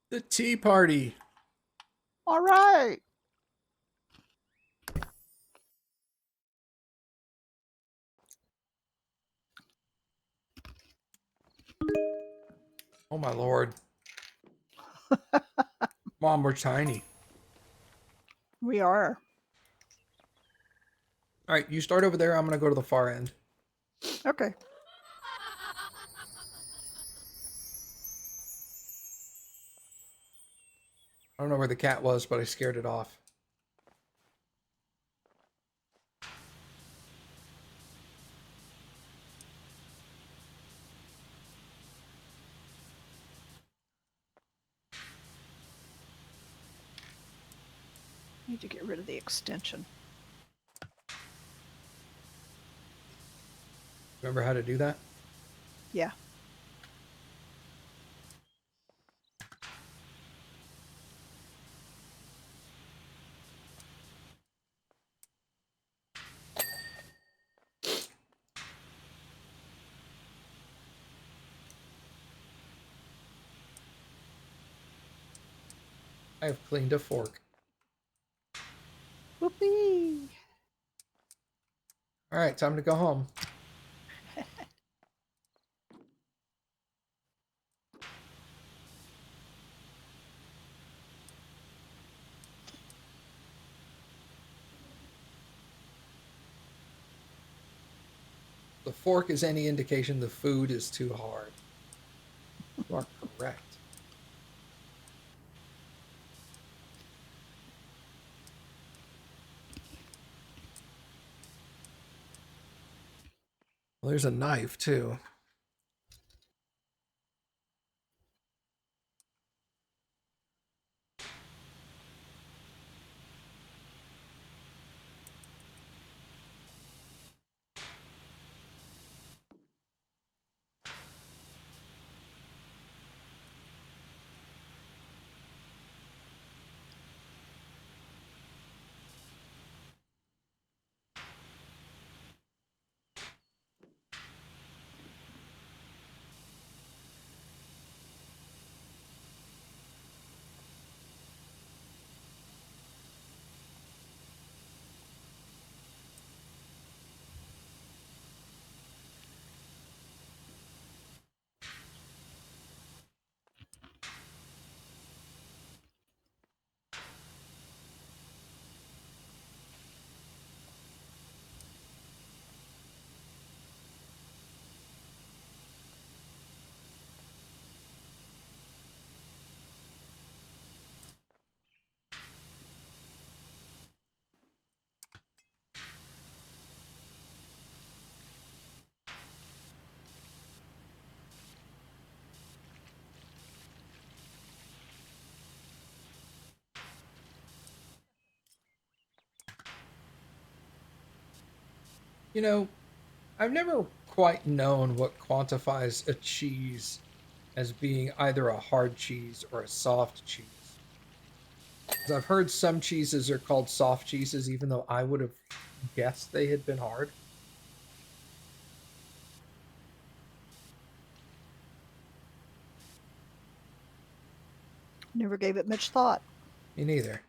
The tea party. All right. Oh my lord. Mom, we're tiny. We are. All right, you start over there. I'm going to go to the far end. Okay. I don't know where the cat was, but I scared it off. Need to get rid of the extension. Remember how to do that? Yeah. I have cleaned a fork. Whoopee. All right, time to go home. The fork is any indication the food is too hard. You are correct. Well, there's a knife too. You know, I've never quite known what quantifies a cheese as being either a hard cheese or a soft cheese. 'Cause I've heard some cheeses are called soft cheeses, even though I would have guessed they had been hard. Never gave it much thought. Me neither.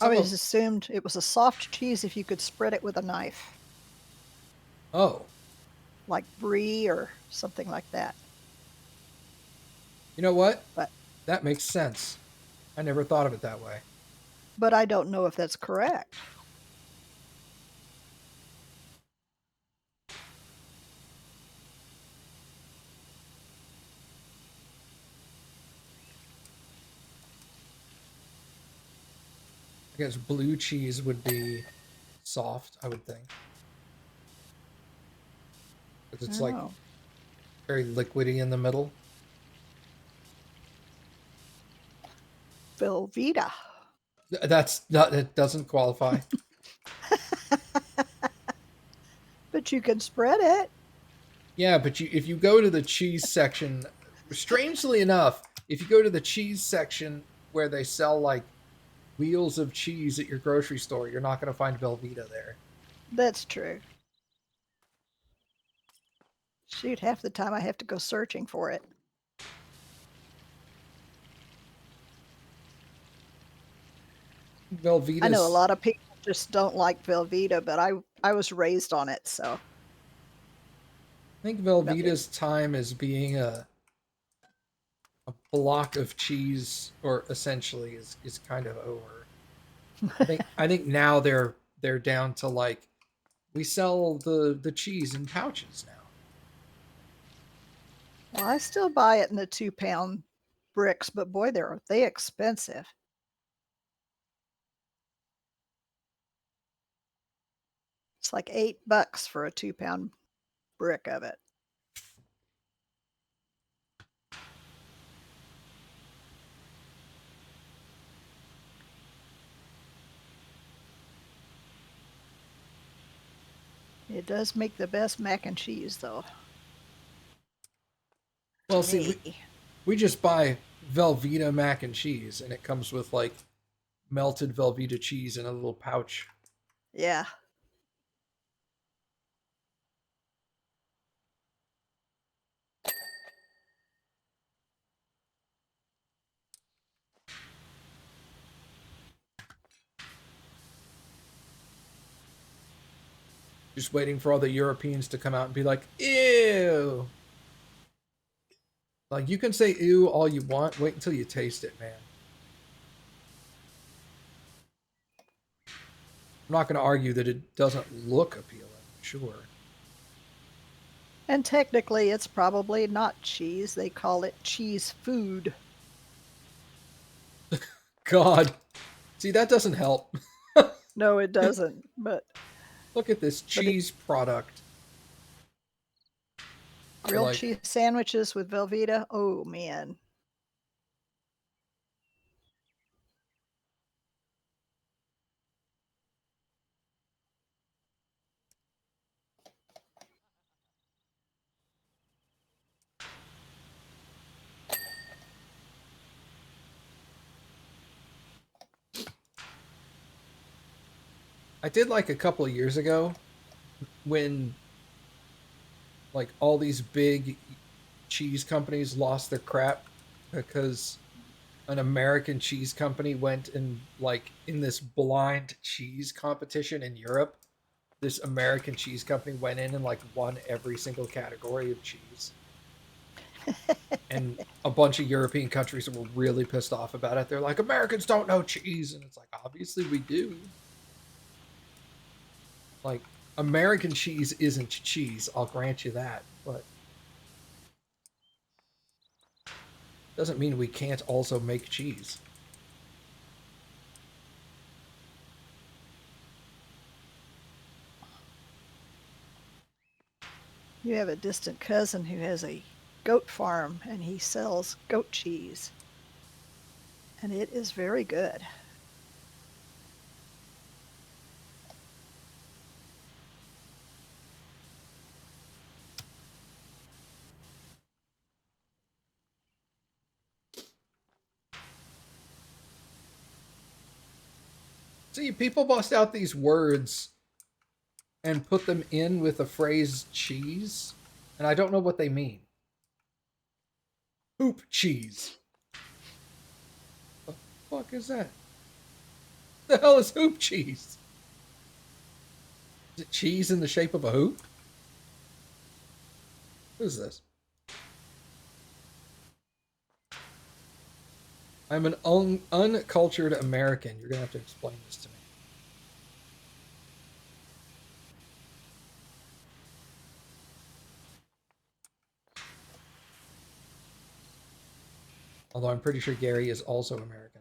I Some of always assumed it was a soft cheese if you could spread it with a knife, oh, like brie or something like that. you know what? But That makes sense. I never thought of it that way. but I don't know if that's correct. I guess blue cheese would be soft, I would think. Because I it's don't like know. very liquidy in the middle. Velveeta. That's not, it doesn't qualify. But you can spread it. Yeah, but if you go to the cheese section, strangely enough, if you go to the cheese section where they sell like wheels of cheese at your grocery store, you're not going to find Velveeta there. That's true. Shoot, half the time I have to go searching for it. I know a Velveeta's lot of people just don't like Velveeta, but I was raised on it, so I think but it Velveeta's time as being a block of cheese, or essentially, is kind of over. I think now they're down to like, we sell the cheese in pouches now. well, I still buy it in the 2-pound bricks, but boy, they expensive. It's like $8 for a 2-pound brick of it. It does make the best mac and cheese, though, to Well, see, me. we just buy Velveeta mac and cheese, and it comes with like melted Velveeta cheese in a little pouch. Yeah. Just waiting for all the Europeans to come out and be like, ew. Like, you can say ew all you want. Wait until you taste it, man. I'm not going to argue that it doesn't look appealing. Sure. And technically, it's probably not cheese. They call it cheese food. God. See, that doesn't help. No, it doesn't. Look at this But it, cheese product. You're grilled like, cheese sandwiches with Velveeta. Oh man. I did like a couple of years ago when like all these big cheese companies lost their crap because an American cheese company went and like in this blind cheese competition in Europe. This American cheese company went in and like won every single category of cheese. And a bunch of European countries were really pissed off about it. They're like, Americans don't know cheese. And it's like, obviously we do. Like, American cheese isn't cheese. I'll grant you that. But doesn't mean we can't also make cheese. You have a distant cousin who has a goat farm and he sells goat cheese. And it is very good. See, people bust out these words and put them in with the phrase cheese, and I don't know what they mean. Hoop cheese. What the fuck is that? The hell is hoop cheese? Is it cheese in the shape of a hoop? What is this? I'm an uncultured American. You're gonna have to explain this to me. Although I'm pretty sure Gary is also American.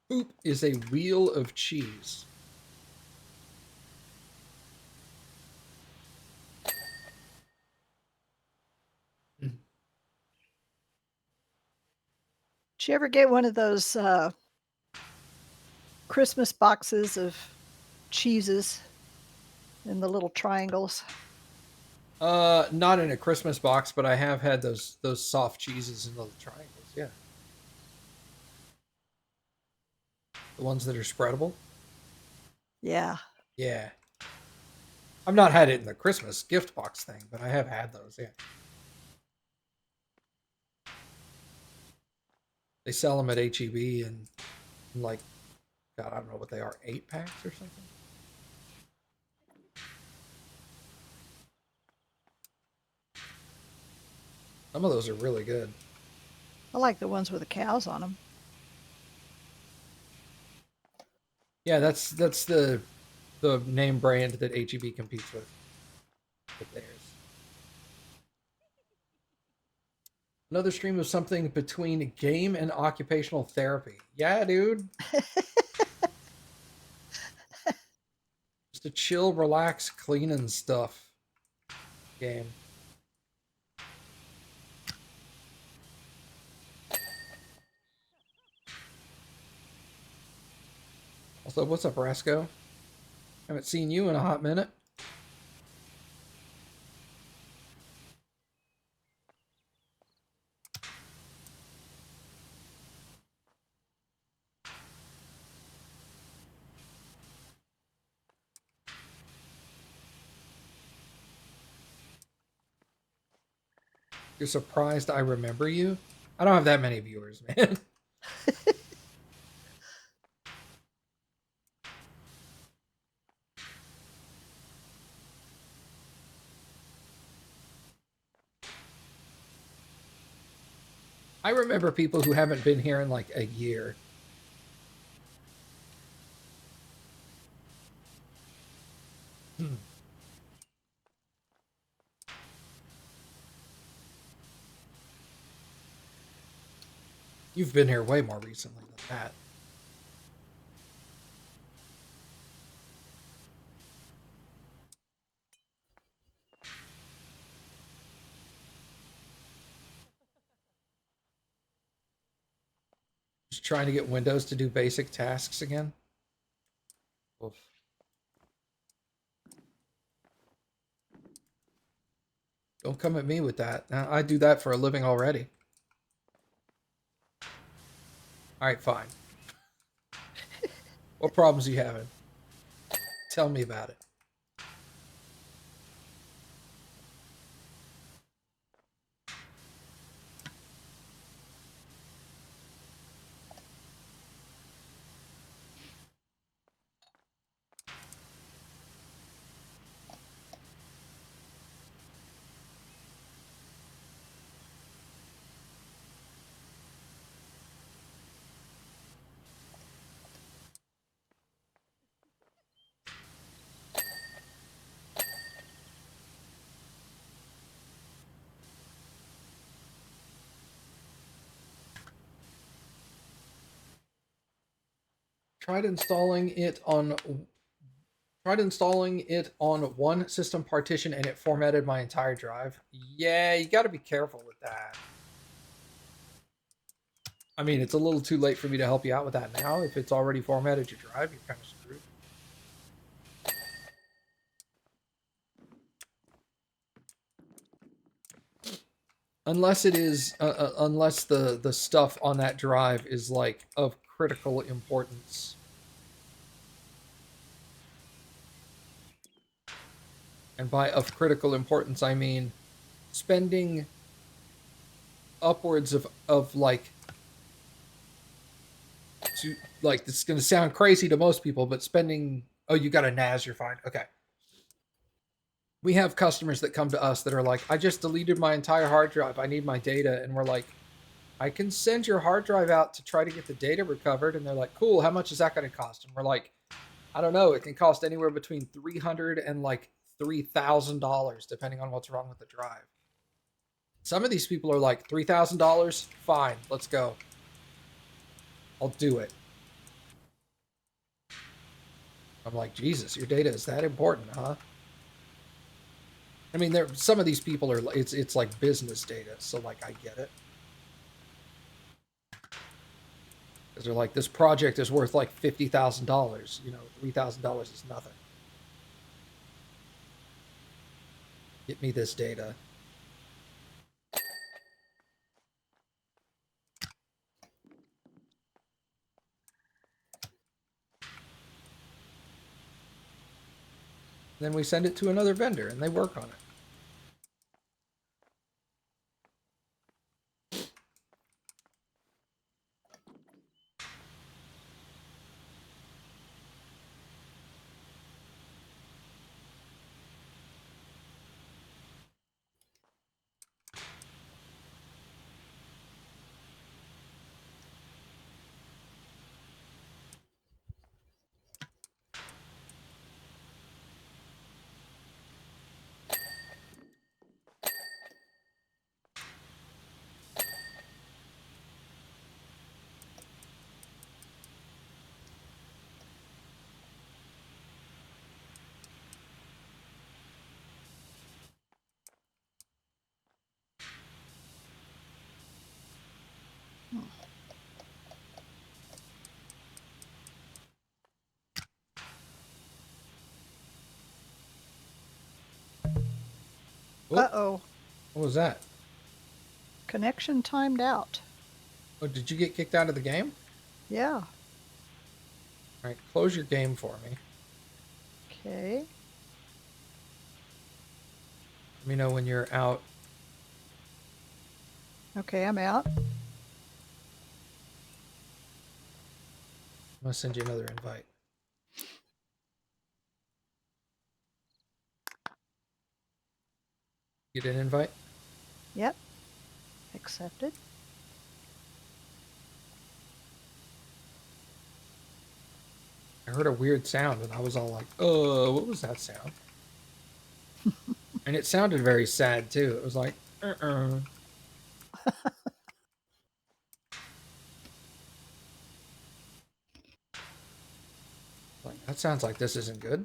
Hoop is a wheel of cheese. Did you ever get one of those Christmas boxes of cheeses in the little triangles? Not in a Christmas box, but I have had those soft cheeses in little triangles. Yeah, the ones that are spreadable. Yeah. Yeah, I've not had it in the Christmas gift box thing, but I have had those. Yeah, they sell them at HEB and like, God, I don't know what they are, 8 packs or something. Some of those are really good. I like the ones with the cows on them. Yeah, that's the name brand that HEB competes with theirs. Another stream of something between game and occupational therapy. Yeah, dude. Just a chill, relax, cleaning stuff game. Also, what's up, Rasco? Haven't seen you in a hot minute. You're surprised I remember you? I don't have that many viewers, man. I remember people who haven't been here in like a year. Hmm. You've been here way more recently than that. Just trying to get Windows to do basic tasks again. Oof. Don't come at me with that. Now, I do that for a living already. All right, fine. What problems are you having? Tell me about it. Tried installing it on tried installing it on one system partition and it formatted my entire drive. Yeah, you got to be careful with that. I mean, it's a little too late for me to help you out with that now. If it's already formatted your drive, you're kind of screwed. Unless it is, unless the stuff on that drive is like of critical importance. And by of critical importance, I mean spending upwards of like to like this is going to sound crazy to most people, but spending, oh, you got a NAS, you're fine. Okay. We have customers that come to us that are like, I just deleted my entire hard drive. I need my data. And we're like, I can send your hard drive out to try to get the data recovered. And they're like, cool, how much is that going to cost? And we're like, I don't know. It can cost anywhere between $300 and like $3,000, depending on what's wrong with the drive. Some of these people are like, $3,000? Fine, let's go. I'll do it. I'm like, Jesus, your data is that important, huh? I mean, there some of these people are it's like business data, so like I get it. Because they're like, this project is worth like $50,000. You know, $3,000 is nothing. Get me this data. Then we send it to another vendor and they work on it. Oh, Uh-oh. what was that? Connection timed out. Oh, did you get kicked out of the game? Yeah. All right, close your game for me. Okay. Let me know when you're out. Okay, I'm out. I'm gonna send you another invite. Get an invite? Yep. Accepted. I heard a weird sound and I was all like, what was that sound? And it sounded very sad too. It was like, Like, that sounds like this isn't good.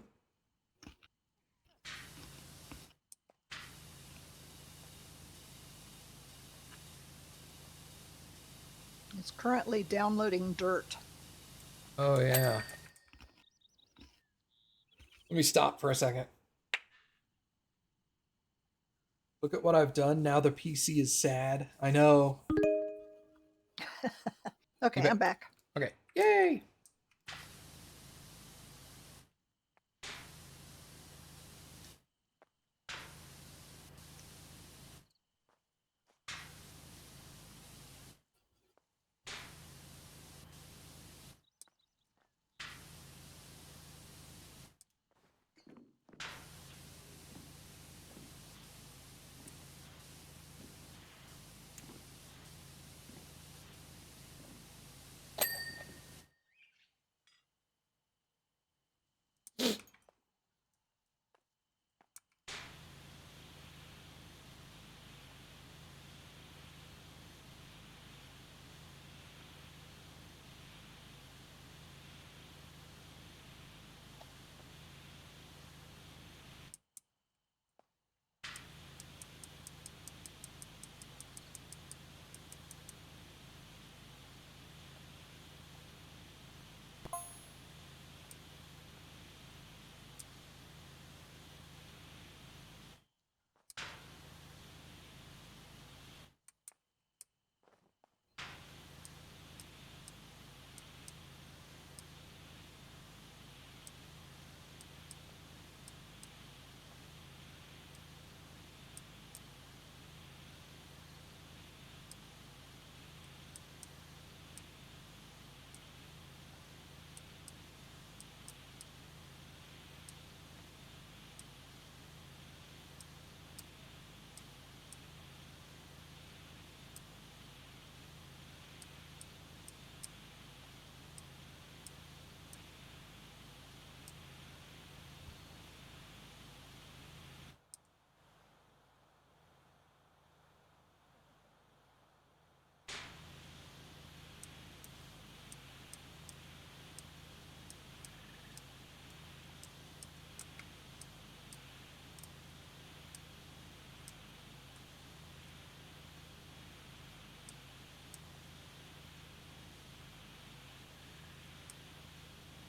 It's currently downloading dirt. Oh, yeah. Let me stop for a second. Look at what I've done. Now the PC is sad. I know. You Okay, I'm bet. back. Okay. Yay!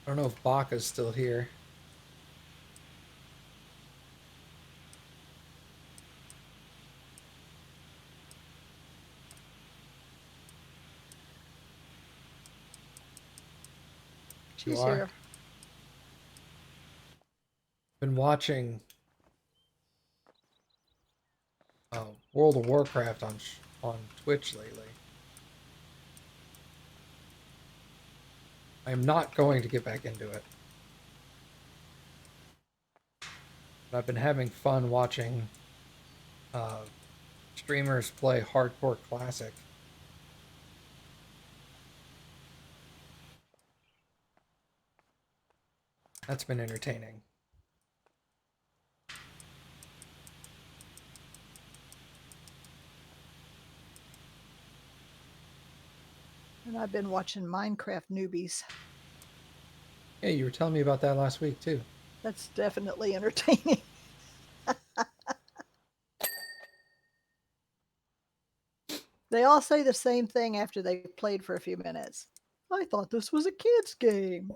I don't know if Baka's still here. You She's are? here. been watching World of Warcraft on Twitch lately. I am not going to get back into it, but I've been having fun watching uh, streamers play Hardcore Classic. That's been entertaining. And I've been watching Minecraft newbies. Yeah, you were telling me about that last week too. That's definitely entertaining. They all say the same thing after they've played for a few minutes. I thought this was a kid's game.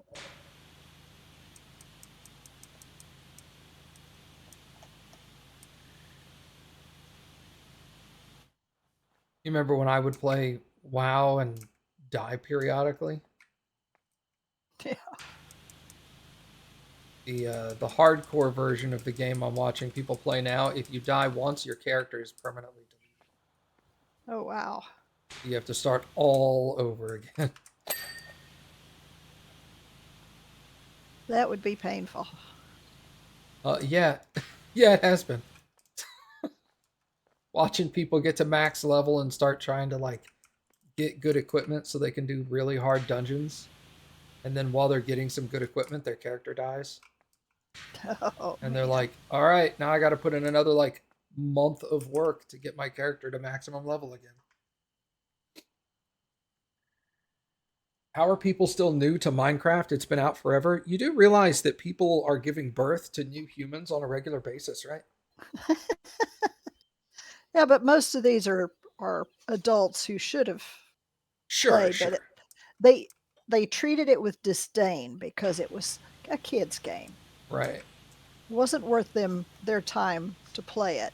You remember when I would play WoW and die periodically? Yeah. The hardcore version of the game I'm watching people play now, if you die once, your character is permanently deleted. Oh, wow. You have to start all over again. That would be painful. Yeah, yeah, it has been. Watching people get to max level and start trying to like get good equipment so they can do really hard dungeons, and then while they're getting some good equipment, their character dies, Oh, and they're man. like, "All right, now I got to put in another like month of work to get my character to maximum level again." How are people still new to Minecraft? It's been out forever. You do realize that people are giving birth to new humans on a regular basis, right? Yeah, but most of these are adults who should have Sure, played, but sure. they they treated it with disdain because it was a kid's game. Right. It wasn't worth them their time to play it.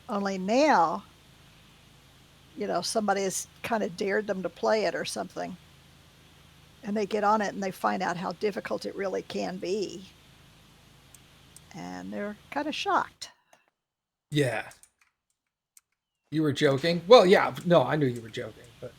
Only now, somebody has kind of dared them to play it or something, and they get on it and they find out how difficult it really can be, and they're kind of shocked. Yeah. You were joking? Well, yeah. No, I knew you were joking, but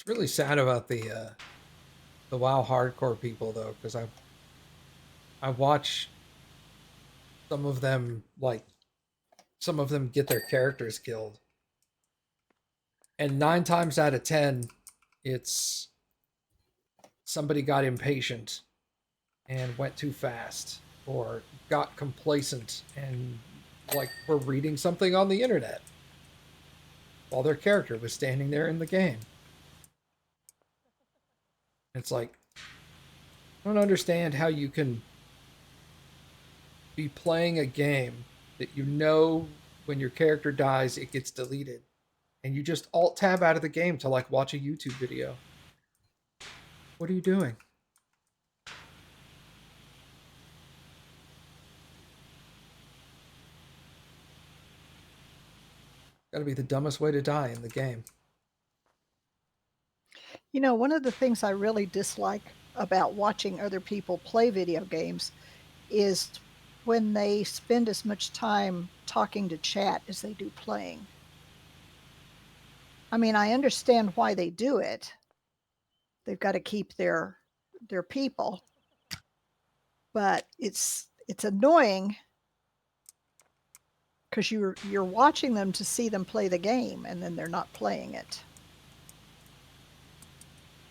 Really sad about the WoW hardcore people though, because I watch some of them some of them get their characters killed, and 9 times out of 10, it's somebody got impatient and went too fast, or got complacent and like were reading something on the internet while their character was standing there in the game. It's like, I don't understand how you can be playing a game that you know when your character dies it gets deleted, and you just alt tab out of the game to like watch a YouTube video. What are you doing? Gotta be the dumbest way to die in the game. You know, one of the things I really dislike about watching other people play video games is when they spend as much time talking to chat as they do playing. I mean, I understand why they do it. They've got to keep their people, but it's annoying because you're watching them to see them play the game, and then they're not playing it.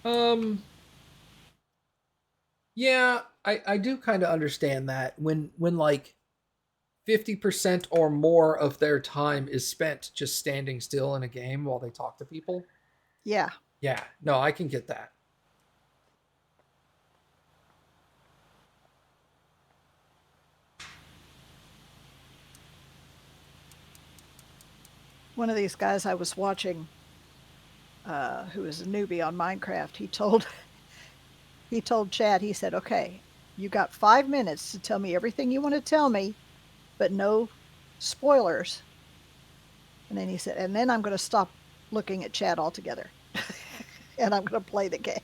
Um, yeah, I do kind of understand that when like 50% or more of their time is spent just standing still in a game while they talk to people. Yeah. Yeah, no, I can get that. One of these guys I was watching, who was a newbie on Minecraft, he told Chad, he said, "Okay, you got 5 minutes to tell me everything you want to tell me, but no spoilers." And then he said, "And then I'm going to stop looking at Chad altogether, and I'm going to play the game."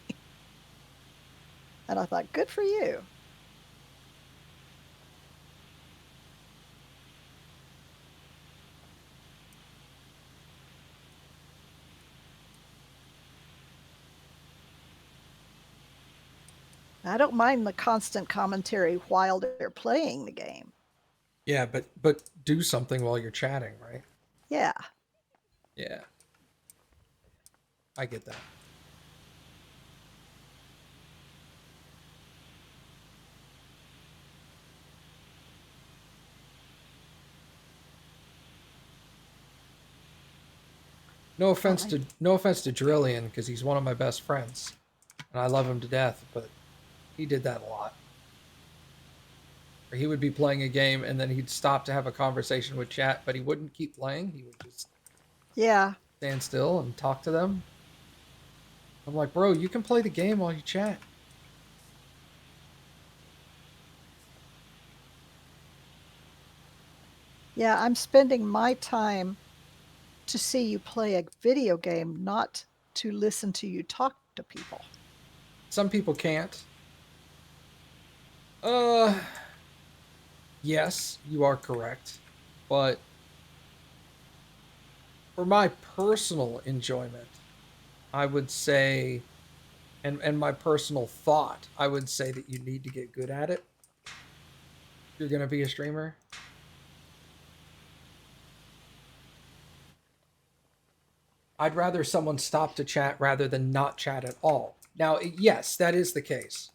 And I thought, good for you. I don't mind the constant commentary while they're playing the game. Yeah, but do something while you're chatting, right? Yeah. Yeah, I get that. Well, I, No offense to Drillian, because he's one of my best friends and I love him to death, but he did that a lot. Or he would be playing a game and then he'd stop to have a conversation with chat, but he wouldn't keep playing. He would just yeah. stand still and talk to them. I'm like, bro, you can play the game while you chat. Yeah, I'm spending my time to see you play a video game, not to listen to you talk to people. Some people can't. Uh, yes, you are correct. But for my personal enjoyment, I would say, and my personal thought, I would say that you need to get good at it. If you're going to be a streamer. I'd rather someone stop to chat rather than not chat at all. Now, yes, that is the case.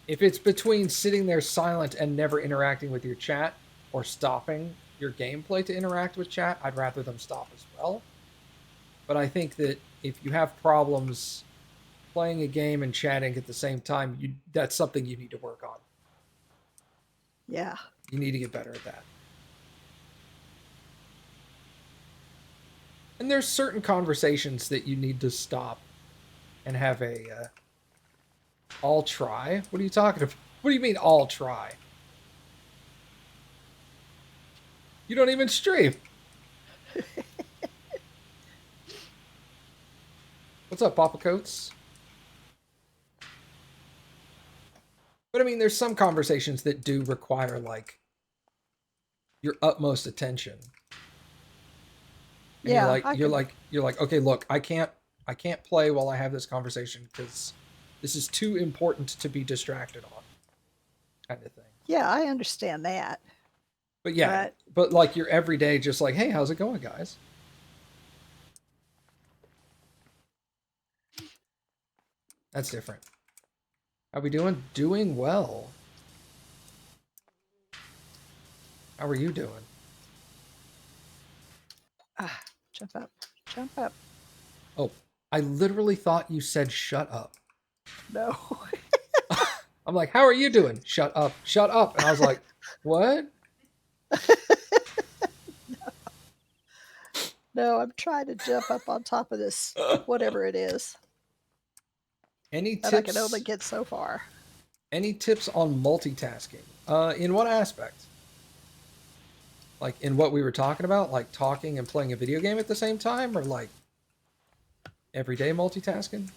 If it's between sitting there silent and never interacting with your chat or stopping your gameplay to interact with chat, I'd rather them stop as well. But I think that if you have problems playing a game and chatting at the same time, that's something you need to work on. Yeah. You need to get better at that. And there's certain conversations that you need to stop and have a all try. What are you talking about? What do you mean all try? You don't even stream. What's up, Papa Coats? But I mean, there's some conversations that do require like your utmost attention. And Yeah, I can. you're like, okay, look, I can't play while I have this conversation because this is too important to be distracted on, kind of thing. Yeah, I understand that. But yeah, But but like your everyday, just like, hey, how's it going, guys? That's different. How we doing? Doing well. How are you doing? ah, jump up, jump up. Oh, I literally thought you said shut up. No. I'm like, how are you doing? Shut up, shut up. And I was like, what? No, I'm trying to jump up on top of this, whatever it is, Any and I can only tips? get so far. Any tips on multitasking? In what aspect? Like in what we were talking about, like talking and playing a video game at the same time, or like everyday multitasking?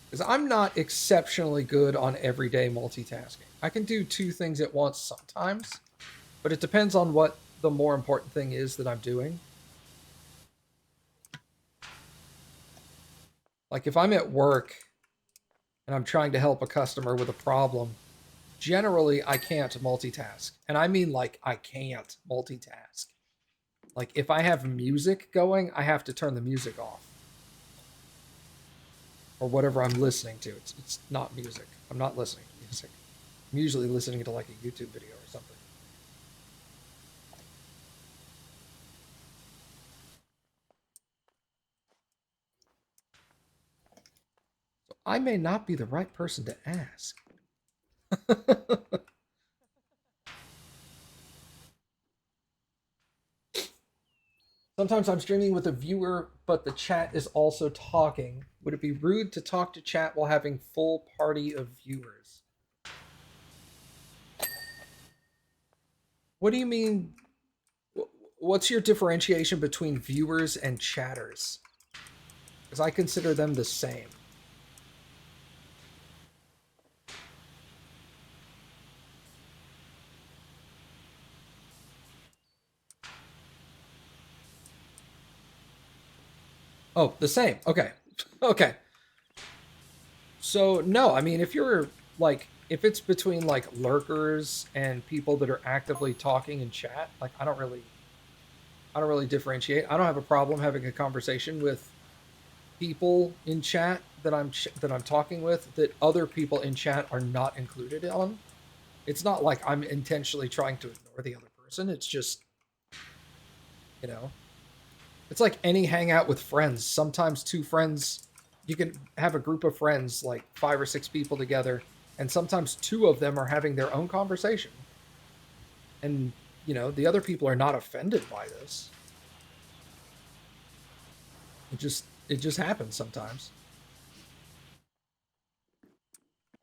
Because I'm not exceptionally good on everyday multitasking. I can do two things at once sometimes, but it depends on what the more important thing is that I'm doing. Like if I'm at work and I'm trying to help a customer with a problem, generally I can't multitask. And I mean like I can't multitask. Like if I have music going, I have to turn the music off. Or whatever I'm listening to. It's not music. I'm not listening to music. I'm usually listening to like a YouTube video or something. So I may not be the right person to ask. Sometimes I'm streaming with a viewer, but the chat is also talking. Would it be rude to talk to chat while having full party of viewers? What do you mean? What's your differentiation between viewers and chatters? Because I consider them the same. Oh, the same. Okay. Okay. So no, I mean if you're like if it's between like lurkers and people that are actively talking in chat, like I don't really differentiate. I don't have a problem having a conversation with people in chat that I'm talking with that other people in chat are not included on. It's not like I'm intentionally trying to ignore the other person. It's just, you know, it's like any hangout with friends. Sometimes two friends, you can have a group of friends, like 5 or 6 people together, and sometimes two of them are having their own conversation. And, the other people are not offended by this. It just happens sometimes.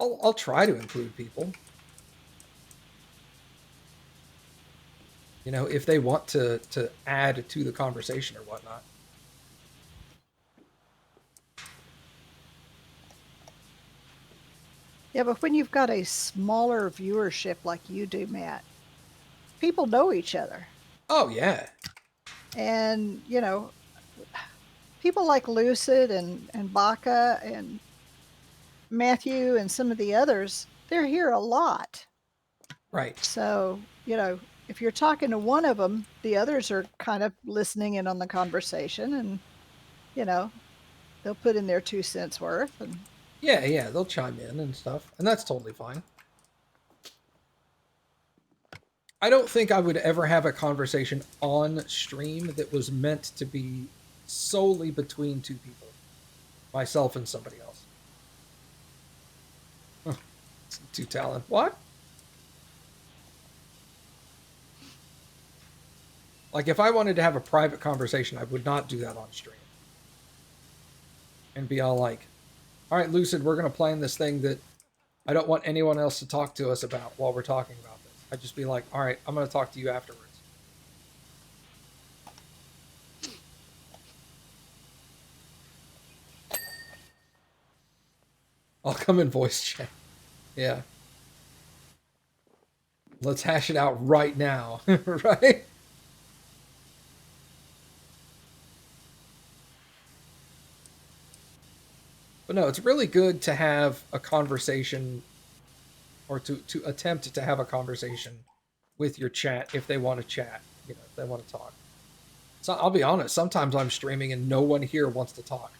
I'll try to include people. If they want to add to the conversation or whatnot. Yeah, but when you've got a smaller viewership like you do, Matt, people know each other. Oh yeah. And, people like Lucid and Baca and Matthew and some of the others, they're here a lot. Right. So, if you're talking to one of them, the others are kind of listening in on the conversation and, you know, they'll put in their 2 cents worth. And Yeah, they'll chime in and stuff, and that's totally fine. I don't think I would ever have a conversation on stream that was meant to be solely between two people, myself and somebody else. Huh. Two talent. What? Like if I wanted to have a private conversation, I would not do that on stream. And be all like, all right, Lucid, we're going to plan this thing that I don't want anyone else to talk to us about while we're talking about this. I'd just be like, all right, I'm going to talk to you afterwards. I'll come in voice chat. Yeah. Let's hash it out right now. Right? But no, it's really good to have a conversation or to attempt to have a conversation with your chat if they want to chat, if they want to talk. So I'll be honest, sometimes I'm streaming and no one here wants to talk.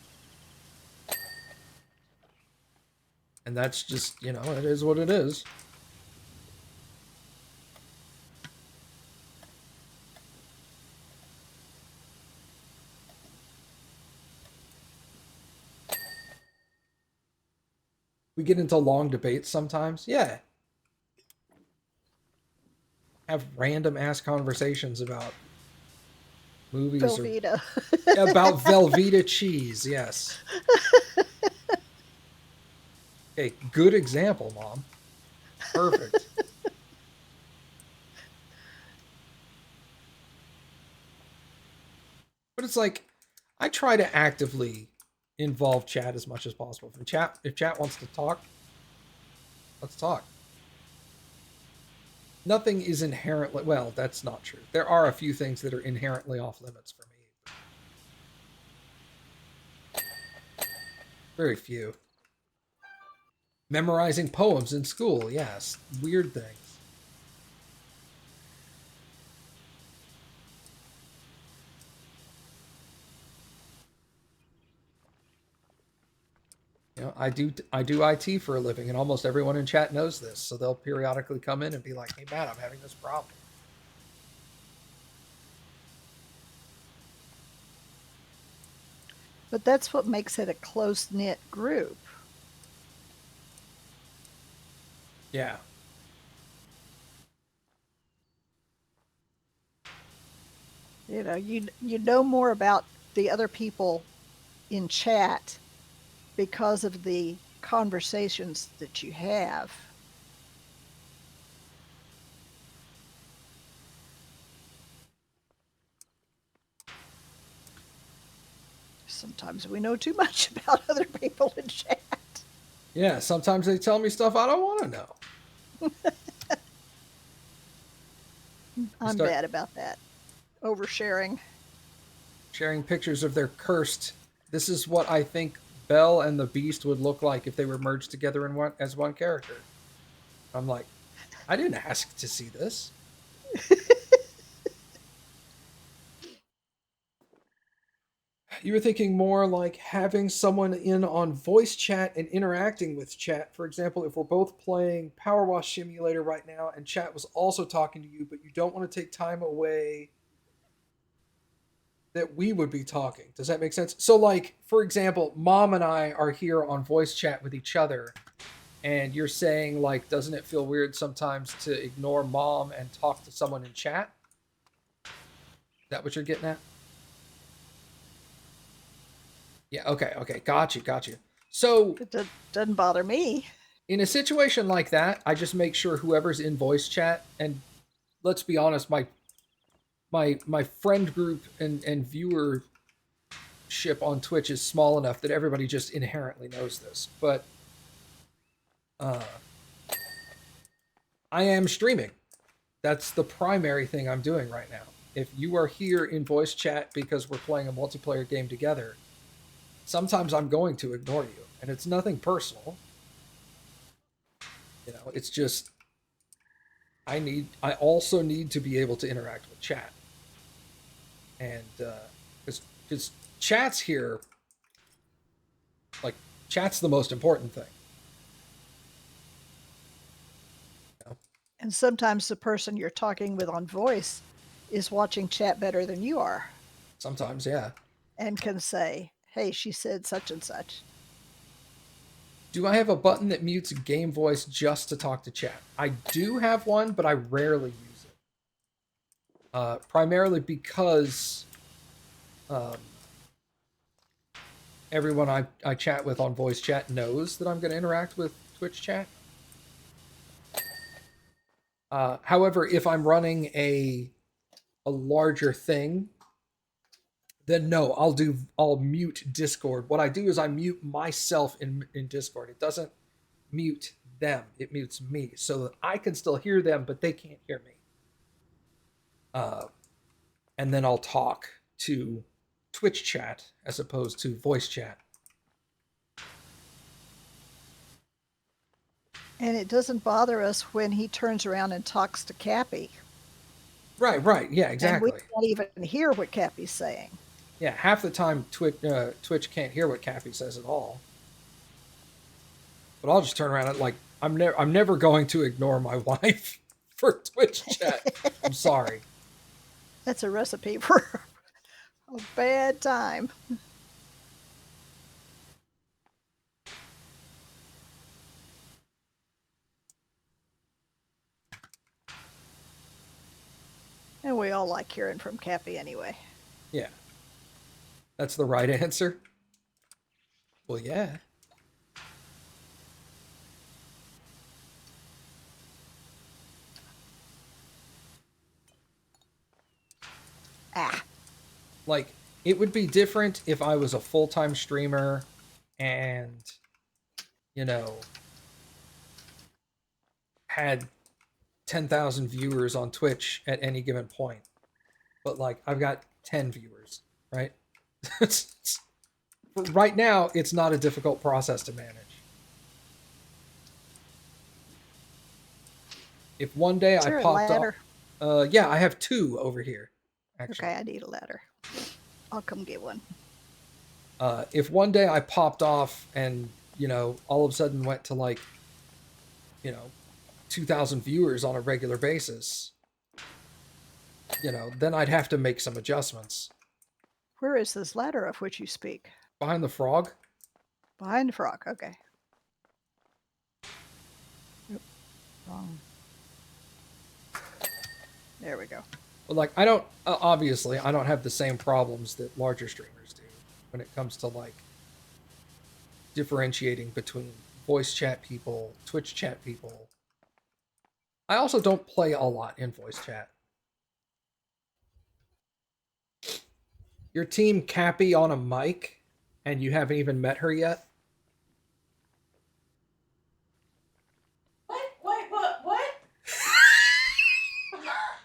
And that's just, it is what it is. We get into long debates sometimes. Yeah. Have random ass conversations about movies or Velveeta. about Velveeta cheese. Yes. Okay, good example, Mom. Perfect. But it's like I try to actively involve chat as much as possible. If chat wants to talk, let's talk. Nothing is inherently, well, that's not true. There are a few things that are inherently off limits for me. Very few. Memorizing poems in school, yes. Weird things. I do IT for a living, and almost everyone in chat knows this. So they'll periodically come in and be like, "Hey, Matt, I'm having this problem." But that's what makes it a close knit group. Yeah. You know more about the other people in chat because of the conversations that you have. Sometimes we know too much about other people in chat. Yeah. Sometimes they tell me stuff I don't want to know. They I'm start bad about that. Oversharing. sharing pictures of their cursed. This is what I think Belle and the Beast would look like if they were merged together in one as one character. I'm like, I didn't ask to see this. You were thinking more like having someone in on voice chat and interacting with chat. For example, if we're both playing Powerwash Simulator right now and chat was also talking to you, but you don't want to take time away that we would be talking. Does that make sense? So, like, for example, Mom and I are here on voice chat with each other, and you're saying, like, doesn't it feel weird sometimes to ignore Mom and talk to someone in chat? Is that what you're getting at? Yeah, okay. Got you. So, It doesn't bother me. in a situation like that, I just make sure whoever's in voice chat, and let's be honest, my friend group and viewership on Twitch is small enough that everybody just inherently knows this. But uh, I am streaming. That's the primary thing I'm doing right now. If you are here in voice chat because we're playing a multiplayer game together, sometimes I'm going to ignore you, and it's nothing personal. It's just I also need to be able to interact with chat, and because chat's here, like chat's the most important thing. You know? And sometimes the person you're talking with on voice is watching chat better than you are Sometimes, yeah. and can say, hey, she said such and such. Do I have a button that mutes game voice just to talk to chat? I do have one, but I rarely use it. Primarily because um, everyone I chat with on voice chat knows that I'm going to interact with Twitch chat. However, if I'm running a larger thing, then no, I'll mute Discord. What I do is I mute myself in Discord. It doesn't mute them; it mutes me, so that I can still hear them, but they can't hear me. And then I'll talk to Twitch chat as opposed to voice chat. And it doesn't bother us when he turns around and talks to Cappy. Right, right. Yeah, And we exactly. can't even hear what Cappy's saying. Yeah, half the time Twitch can't hear what Cappy says at all. But I'll just turn around and like I'm never going to ignore my wife for Twitch chat. I'm sorry. That's a recipe for a bad time. And we all like hearing from Cappy anyway. Yeah, that's the right answer. Well, yeah. Ah, Like it would be different if I was a full-time streamer and you know had 10,000 viewers on Twitch at any given point. But like I've got 10 viewers, right? Right now it's not a difficult process to manage. If one day is I there a popped off, ladder? yeah, I have two over here, actually. Okay, I need a ladder. I'll come get one. If one day I popped off and all of a sudden went to like you know 2,000 viewers on a regular basis, then I'd have to make some adjustments. Where is this ladder of which you speak? Behind the frog. Behind the frog. Okay. Oop, wrong. There we go. But like I don't obviously I don't have the same problems that larger streamers do when it comes to like differentiating between voice chat people, Twitch chat people. I also don't play a lot in voice chat. Your team Cappy on a mic and you haven't even met her yet? What?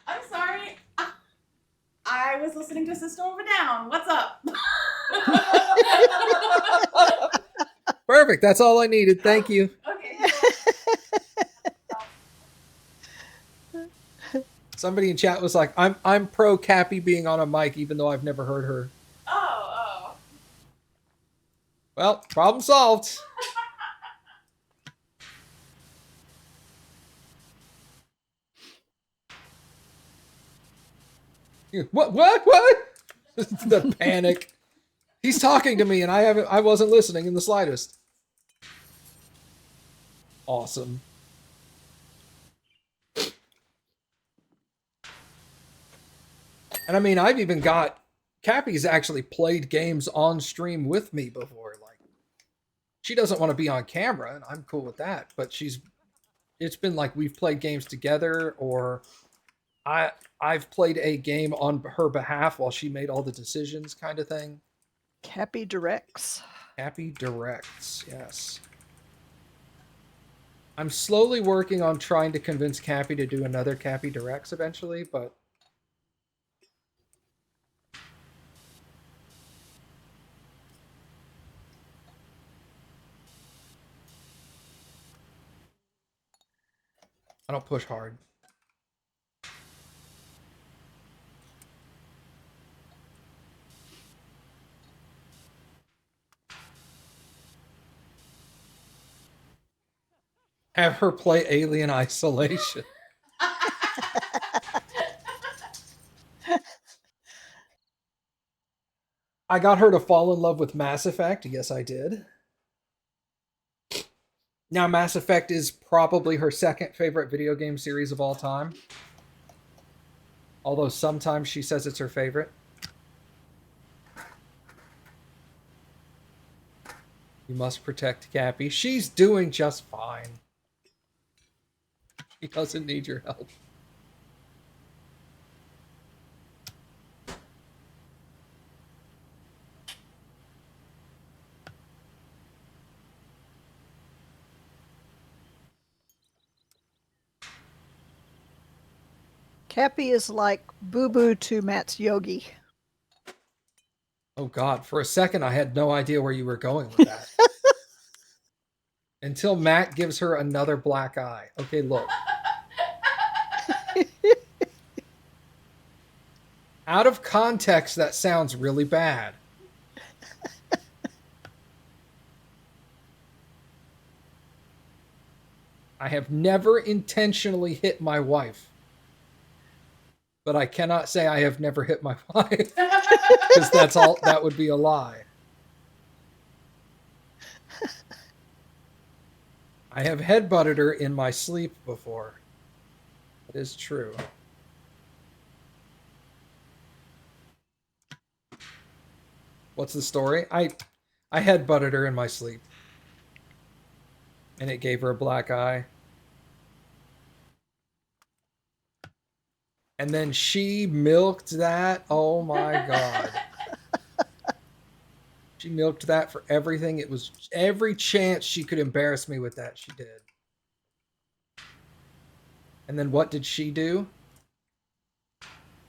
I'm sorry. I was listening to System of a Down. What's up? Perfect. That's all I needed. Thank you. Okay. Somebody in chat was like, I'm pro Cappy being on a mic even though I've never heard her. Oh. Well, problem solved. What? The panic. He's talking to me and I wasn't listening in the slightest. Awesome. And I mean, I've even got Cappy's actually played games on stream with me before. Like, she doesn't want to be on camera, and I'm cool with that. But it's been like we've played games together, or I've played a game on her behalf while she made all the decisions, kind of thing. Cappy directs. Cappy directs, yes. I'm slowly working on trying to convince Cappy to do another Cappy directs eventually, but I don't push hard. Have her play Alien Isolation. I got her to fall in love with Mass Effect. Yes, I did. Now, Mass Effect is probably her second favorite video game series of all time. Although sometimes she says it's her favorite. You must protect Cappy. She's doing just fine. She doesn't need your help. Cappy is like Boo Boo to Matt's Yogi. Oh God, for a second I had no idea where you were going with that. Until Matt gives her another black eye. Okay, look. Out of context, that sounds really bad. I have never intentionally hit my wife. But I cannot say I have never hit my wife. Because that would be a lie. I have headbutted her in my sleep before. It is true. What's the story? I headbutted her in my sleep. And it gave her a black eye. And then she milked that. Oh my God. She milked that for everything. It was every chance she could embarrass me with that, she did. And then what did she do?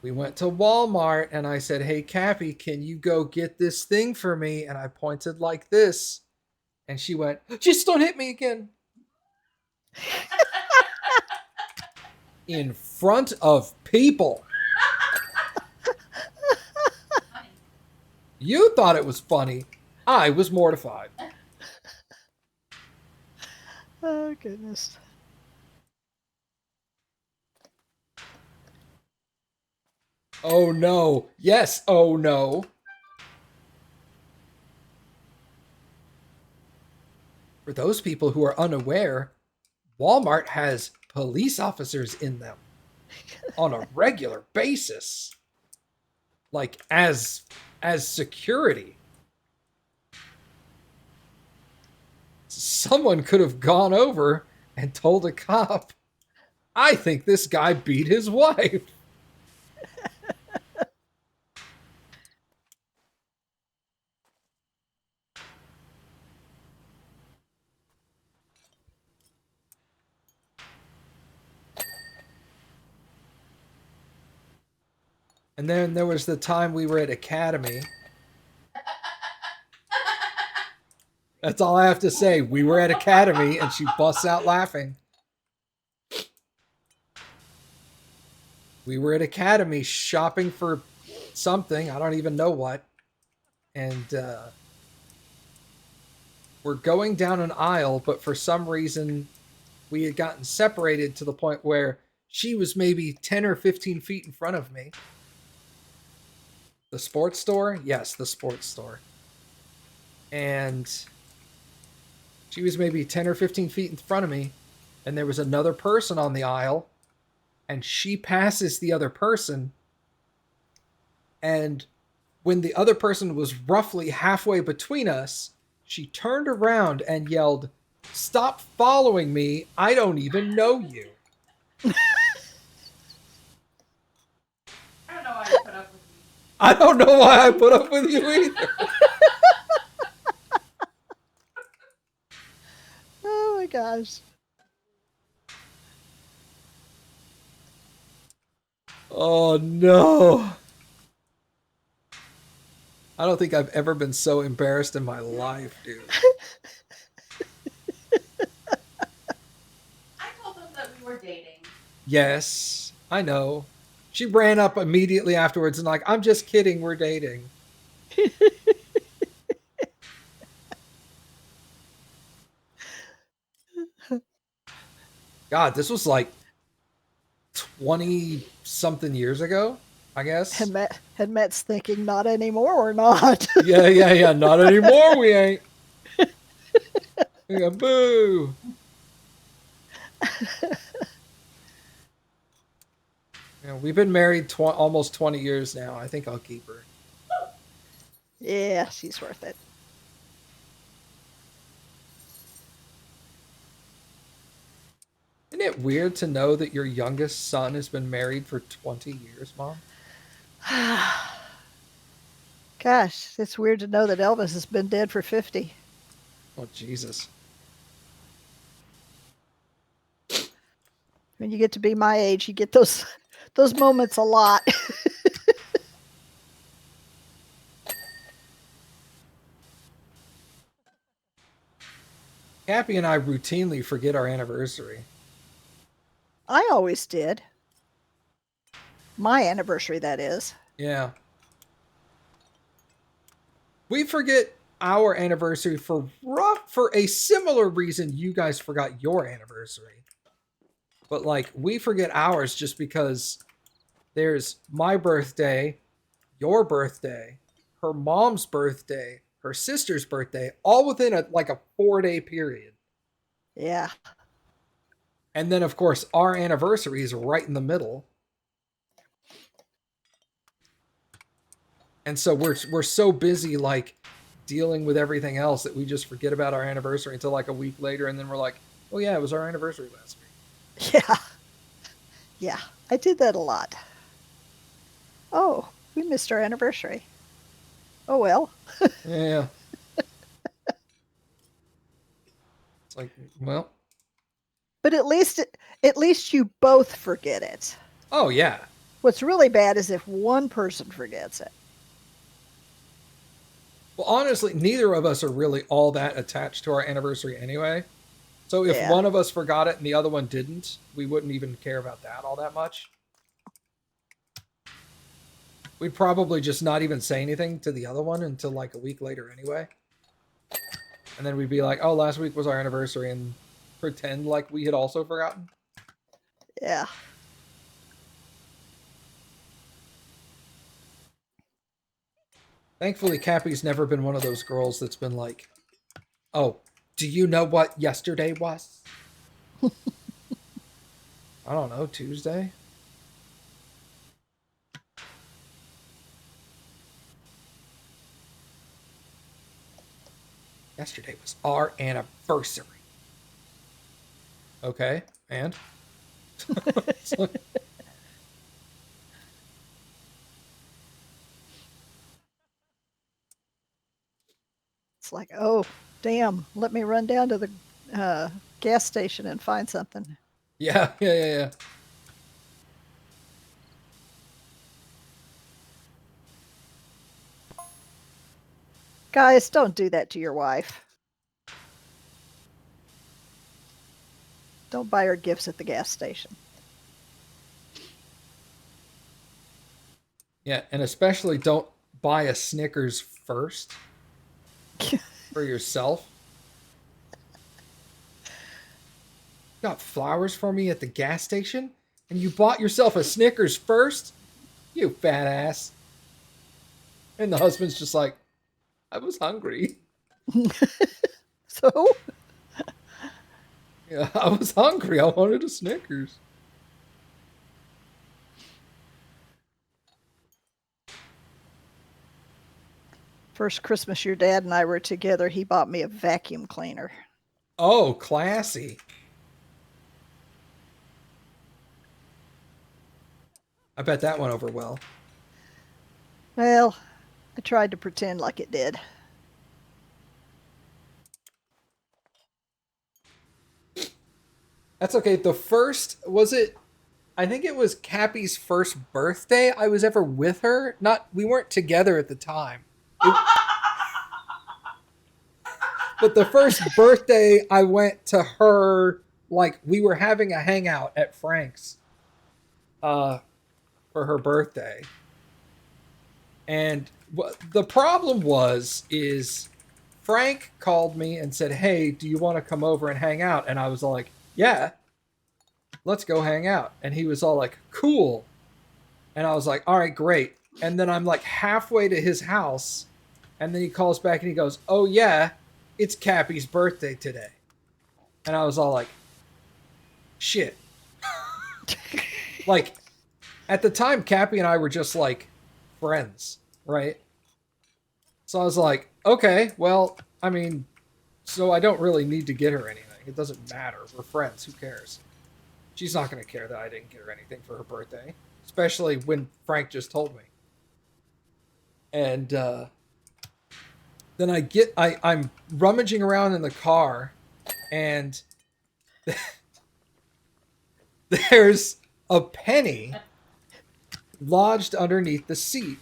We went to Walmart and I said, "Hey, Cappy, can you go get this thing for me?" And I pointed like this. And she went, "Just don't hit me again." In front of people. You thought it was funny. I was mortified. Oh, goodness. Oh no. Yes, oh no. For those people who are unaware, Walmart has police officers in them on a regular basis. Like as security. Someone could have gone over and told a cop, "I think this guy beat his wife." And then there was the time we were at Academy. That's all I have to say. We were at Academy and she busts out laughing. We were at Academy shopping for something. I don't even know what. And we're going down an aisle, but for some reason we had gotten separated to the point where she was maybe 10 or 15 feet in front of me. The sports store? Yes, the sports store. And she was maybe 10 or 15 feet in front of me. And there was another person on the aisle. And she passes the other person. And when the other person was roughly halfway between us, she turned around and yelled, "Stop following me. I don't even know you." I don't know why you put up with me. I don't know why I put up with you either. Oh my gosh. Oh no. I don't think I've ever been so embarrassed in my life, dude. I told them that we were dating. Yes, I know. She ran up immediately afterwards and like, "I'm just kidding, we're dating." God, this was like 20 something years ago, I guess. And Matt's thinking, not anymore or not. Yeah. Not anymore, we ain't. Yeah, boo. Yeah, we've been married almost 20 years now. I think I'll keep her. Yeah, she's worth it. Isn't it weird to know that your youngest son has been married for 20 years, Mom? Gosh, it's weird to know that Elvis has been dead for 50. Oh, Jesus. When you get to be my age, you get those moments a lot. Cappy and I routinely forget our anniversary. I always did. My anniversary, that is. Yeah. We forget our anniversary for a similar reason you guys forgot your anniversary. But like we forget ours just because there's my birthday, your birthday, her mom's birthday, her sister's birthday, all within a 4-day period. Yeah. And then of course our anniversary is right in the middle. And so we're so busy like dealing with everything else that we just forget about our anniversary until like a week later, and then we're like, oh yeah, it was our anniversary last week. Yeah. Yeah. I did that a lot. Oh, we missed our anniversary. Oh well. Yeah. It's like, well, But at least you both forget it. oh yeah. What's really bad is if one person forgets it. Well, honestly, neither of us are really all that attached to our anniversary anyway. So if Yeah. one of us forgot it and the other one didn't, we wouldn't even care about that all that much. We'd probably just not even say anything to the other one until like a week later anyway. And then we'd be like, oh, last week was our anniversary, and pretend like we had also forgotten. Yeah. Thankfully, Cappy's never been one of those girls that's been like, oh, do you know what yesterday was? I don't know, Tuesday? Yesterday was our anniversary. Okay, and? It's like, oh, damn, let me run down to the gas station and find something. Yeah. Guys, don't do that to your wife. Don't buy her gifts at the gas station. Yeah, and especially don't buy a Snickers first for yourself. Got flowers for me at the gas station, and you bought yourself a Snickers first? You fat ass. And the husband's just like, I was hungry. So, Yeah, I was hungry. I wanted a Snickers. first Christmas your dad and I were together, he bought me a vacuum cleaner. Oh, classy. I bet that went over well. Well, I tried to pretend like it did. That's okay. The first, was it? I think it was Cappy's first birthday I was ever with her. We weren't together at the time. But the first birthday I went to her, like we were having a hangout at Frank's for her birthday. And what the problem is Frank called me and said, "Hey, do you want to come over and hang out?" And I was like, "Yeah, let's go hang out." And he was all like, "Cool." And I was like, "All right, great." And then I'm like halfway to his house, and then he calls back and he goes, "Oh yeah, it's Cappy's birthday today." And I was all like, "Shit." Like at the time Cappy and I were just like friends, right? So I was like, "Okay, well, I mean, so I don't really need to get her anything. It doesn't matter. We're friends. Who cares?" She's not going to care that I didn't get her anything for her birthday, especially when Frank just told me. And then I'm rummaging around in the car, and there's a penny lodged underneath the seat.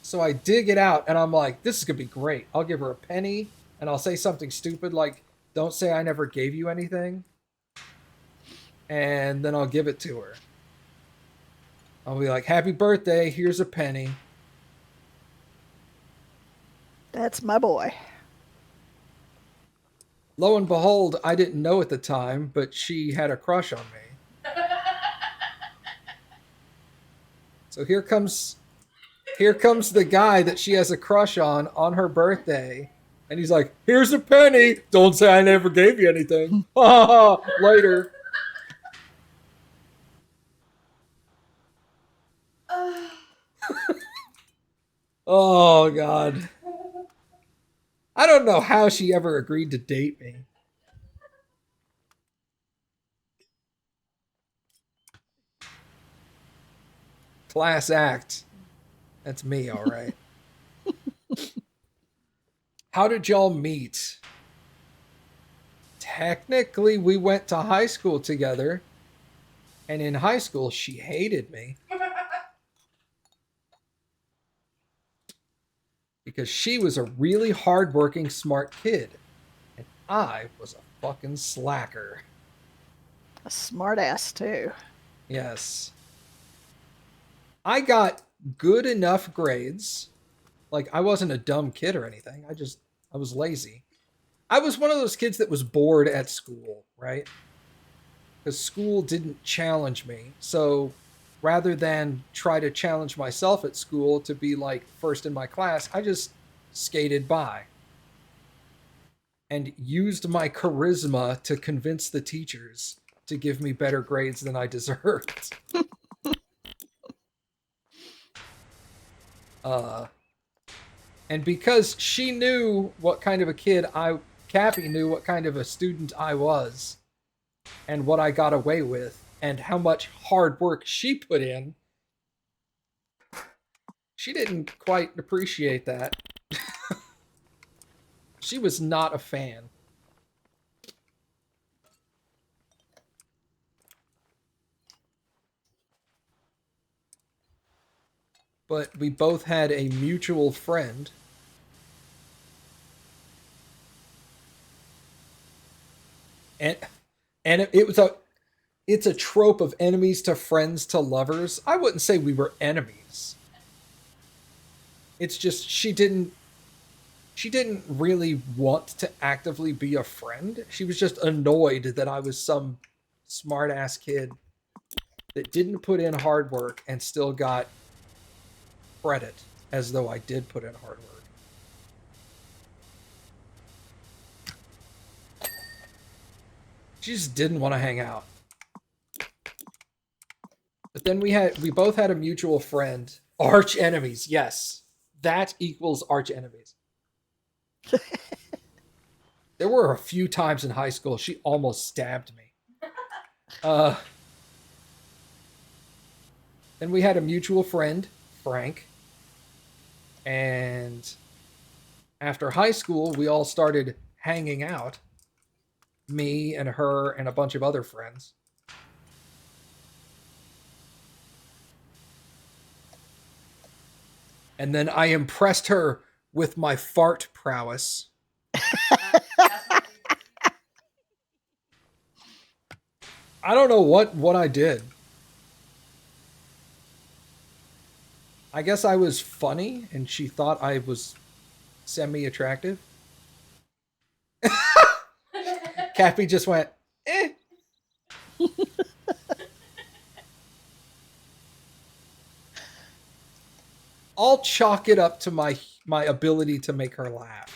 So I dig it out, and I'm like, this is going to be great. I'll give her a penny, and I'll say something stupid like, don't say I never gave you anything. And then I'll give it to her. I'll be like, happy birthday, here's a penny. That's my boy. Lo and behold, I didn't know at the time, but she had a crush on me. So here comes the guy that she has a crush on her birthday. And he's like, here's a penny. Don't say I never gave you anything. Later. Oh, God. I don't know how she ever agreed to date me. Class act. That's me, all right. How did y'all meet? Technically, we went to high school together. And in high school, she hated me. Because she was a really hardworking, smart kid. And I was a fucking slacker. A smart ass, too. Yes. I got good enough grades. Like, I wasn't a dumb kid or anything. I was lazy. I was one of those kids that was bored at school, right? Because school didn't challenge me. So rather than try to challenge myself at school to be like first in my class, I just skated by and used my charisma to convince the teachers to give me better grades than I deserved. And because she knew what kind of a kid Cappy knew what kind of a student I was and what I got away with and how much hard work she put in, she didn't quite appreciate that. She was not a fan. But we both had a mutual friend. And it's a trope of enemies to friends to lovers. I wouldn't say we were enemies. It's just she didn't really want to actively be a friend. She was just annoyed that I was some smart ass kid that didn't put in hard work and still got credit as though I did put in hard work. She just didn't want to hang out. But then we both had a mutual friend. Arch enemies, yes. That equals arch enemies. There were a few times in high school she almost stabbed me. Then we had a mutual friend, Frank. And after high school, we all started hanging out. Me and her and a bunch of other friends. And then I impressed her with my fart prowess. I don't know what I did. I guess I was funny and she thought I was semi-attractive. Cappy just went, eh. I'll chalk it up to my ability to make her laugh.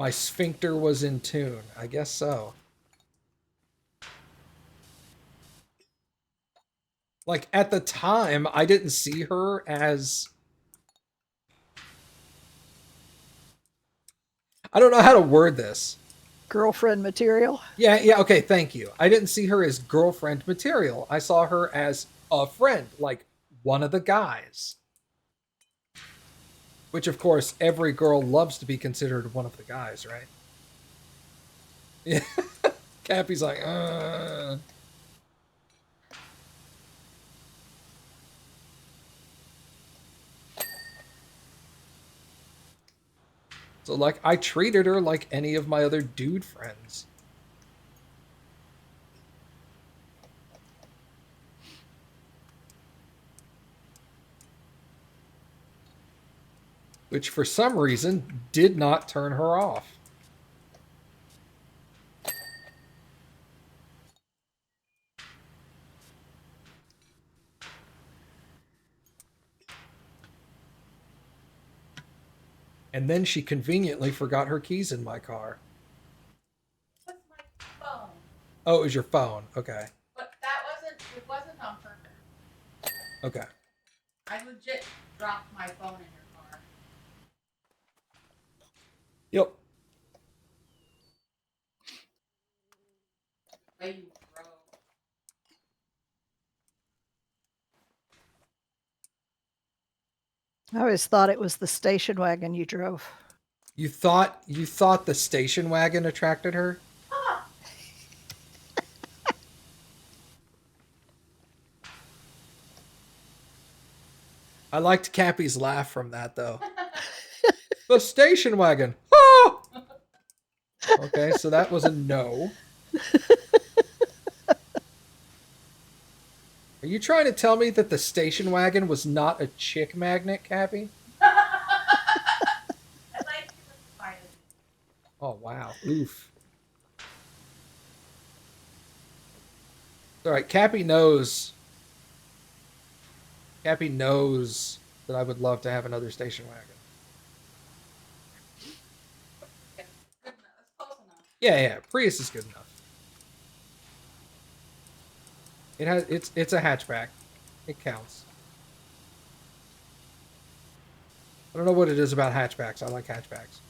My sphincter was in tune. I guess so. Like, at the time, I didn't see her as... I don't know how to word this. Girlfriend material? Yeah, okay, thank you. I didn't see her as girlfriend material. I saw her as a friend, like one of the guys. Which, of course, every girl loves to be considered one of the guys, right? Yeah. Cappy's like, So, like, I treated her like any of my other dude friends. Which, for some reason, did not turn her off. And then she conveniently forgot her keys in my car. What's my phone? Oh, it was your phone. Okay. But it wasn't on purpose. Okay. I legit dropped my phone in your car. Yep. Way you drove. I always thought it was the station wagon you drove. You thought the station wagon attracted her? Ah! I liked Cappy's laugh from that, though. The station wagon. Oh! Okay, so that was a no. Are you trying to tell me that the station wagon was not a chick magnet, Cappy? I like you with the pilot. Oh, wow. Oof. All right, Cappy knows. Cappy knows that I would love to have another station wagon. Okay, good enough. That's close enough. Yeah, Prius is good enough. It's a hatchback. It counts. I don't know what it is about hatchbacks. I like hatchbacks.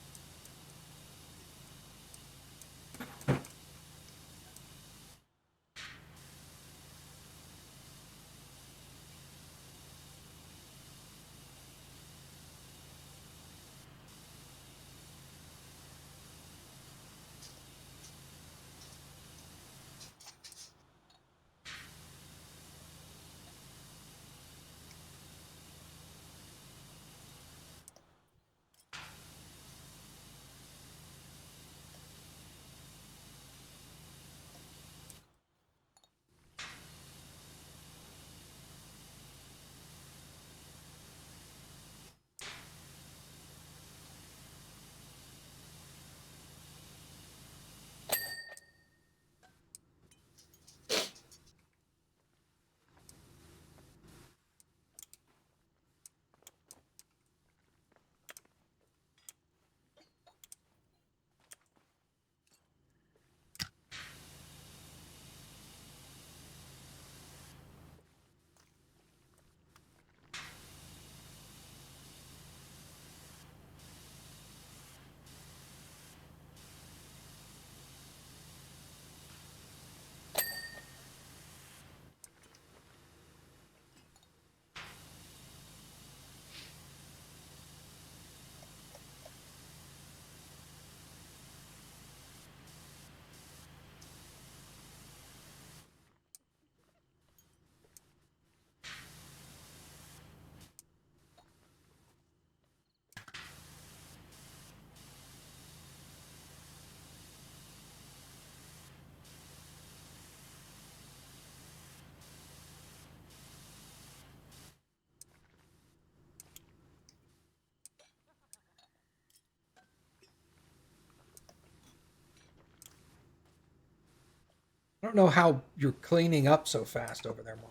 I don't know how you're cleaning up so fast over there, Mom.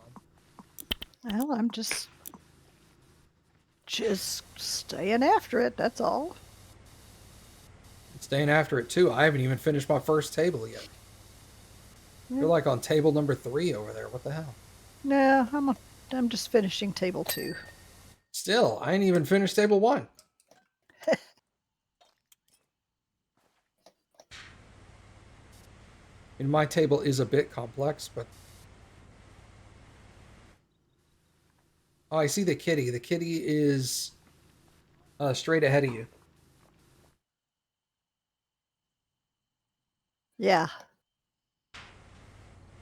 Well, I'm just staying after it, that's all. Staying after it too. I haven't even finished my first table yet. You're like on table number 3 over there. What the hell? No, I'm just finishing table 2. Still, I ain't even finished table 1. And my table is a bit complex, but... Oh, I see the kitty. The kitty is straight ahead of you. Yeah.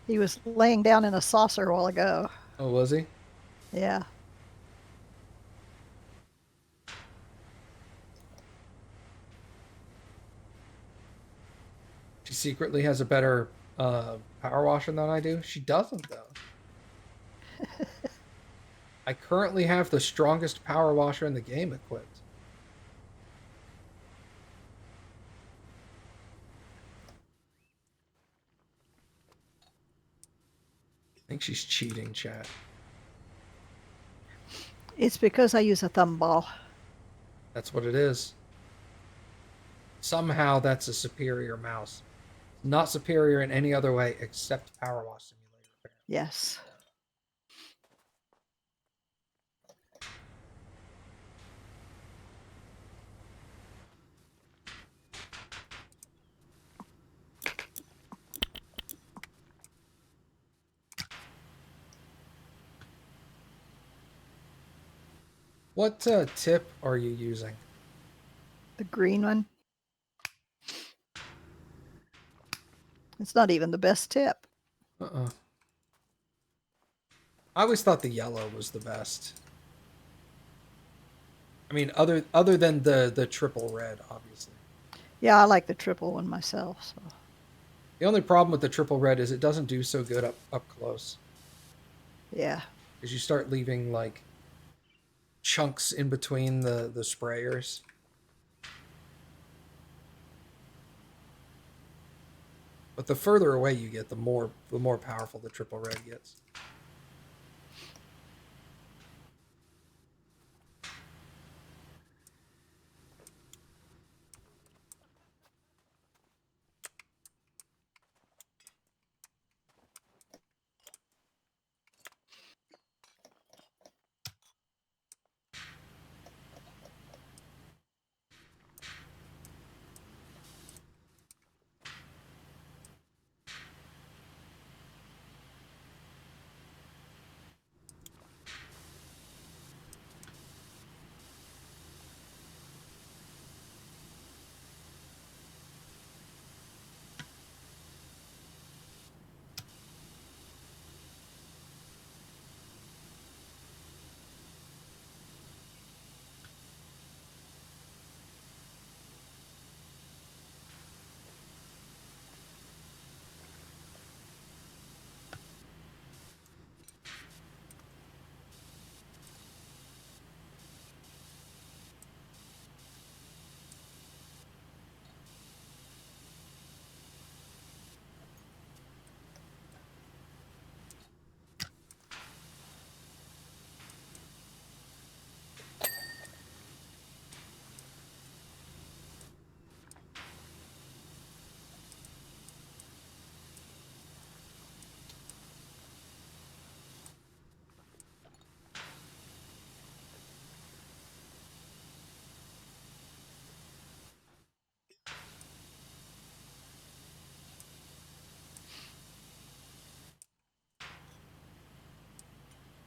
He was laying down in a saucer a while ago. Oh, was he? Yeah. She secretly has a better power washer than I do. She doesn't, though. I currently have the strongest power washer in the game equipped. I think she's cheating, chat. It's because I use a thumb ball. That's what it is. Somehow that's a superior mouse. Not superior in any other way except Power Wash Simulator. Yes. What tip are you using? The green one. It's not even the best tip. Uh-uh. I always thought the yellow was the best. I mean, other than the triple red, obviously. Yeah, I like the triple one myself. So. The only problem with the triple red is it doesn't do so good up close. Yeah. Because you start leaving like chunks in between the sprayers. But the further away you get, the more powerful the triple red gets.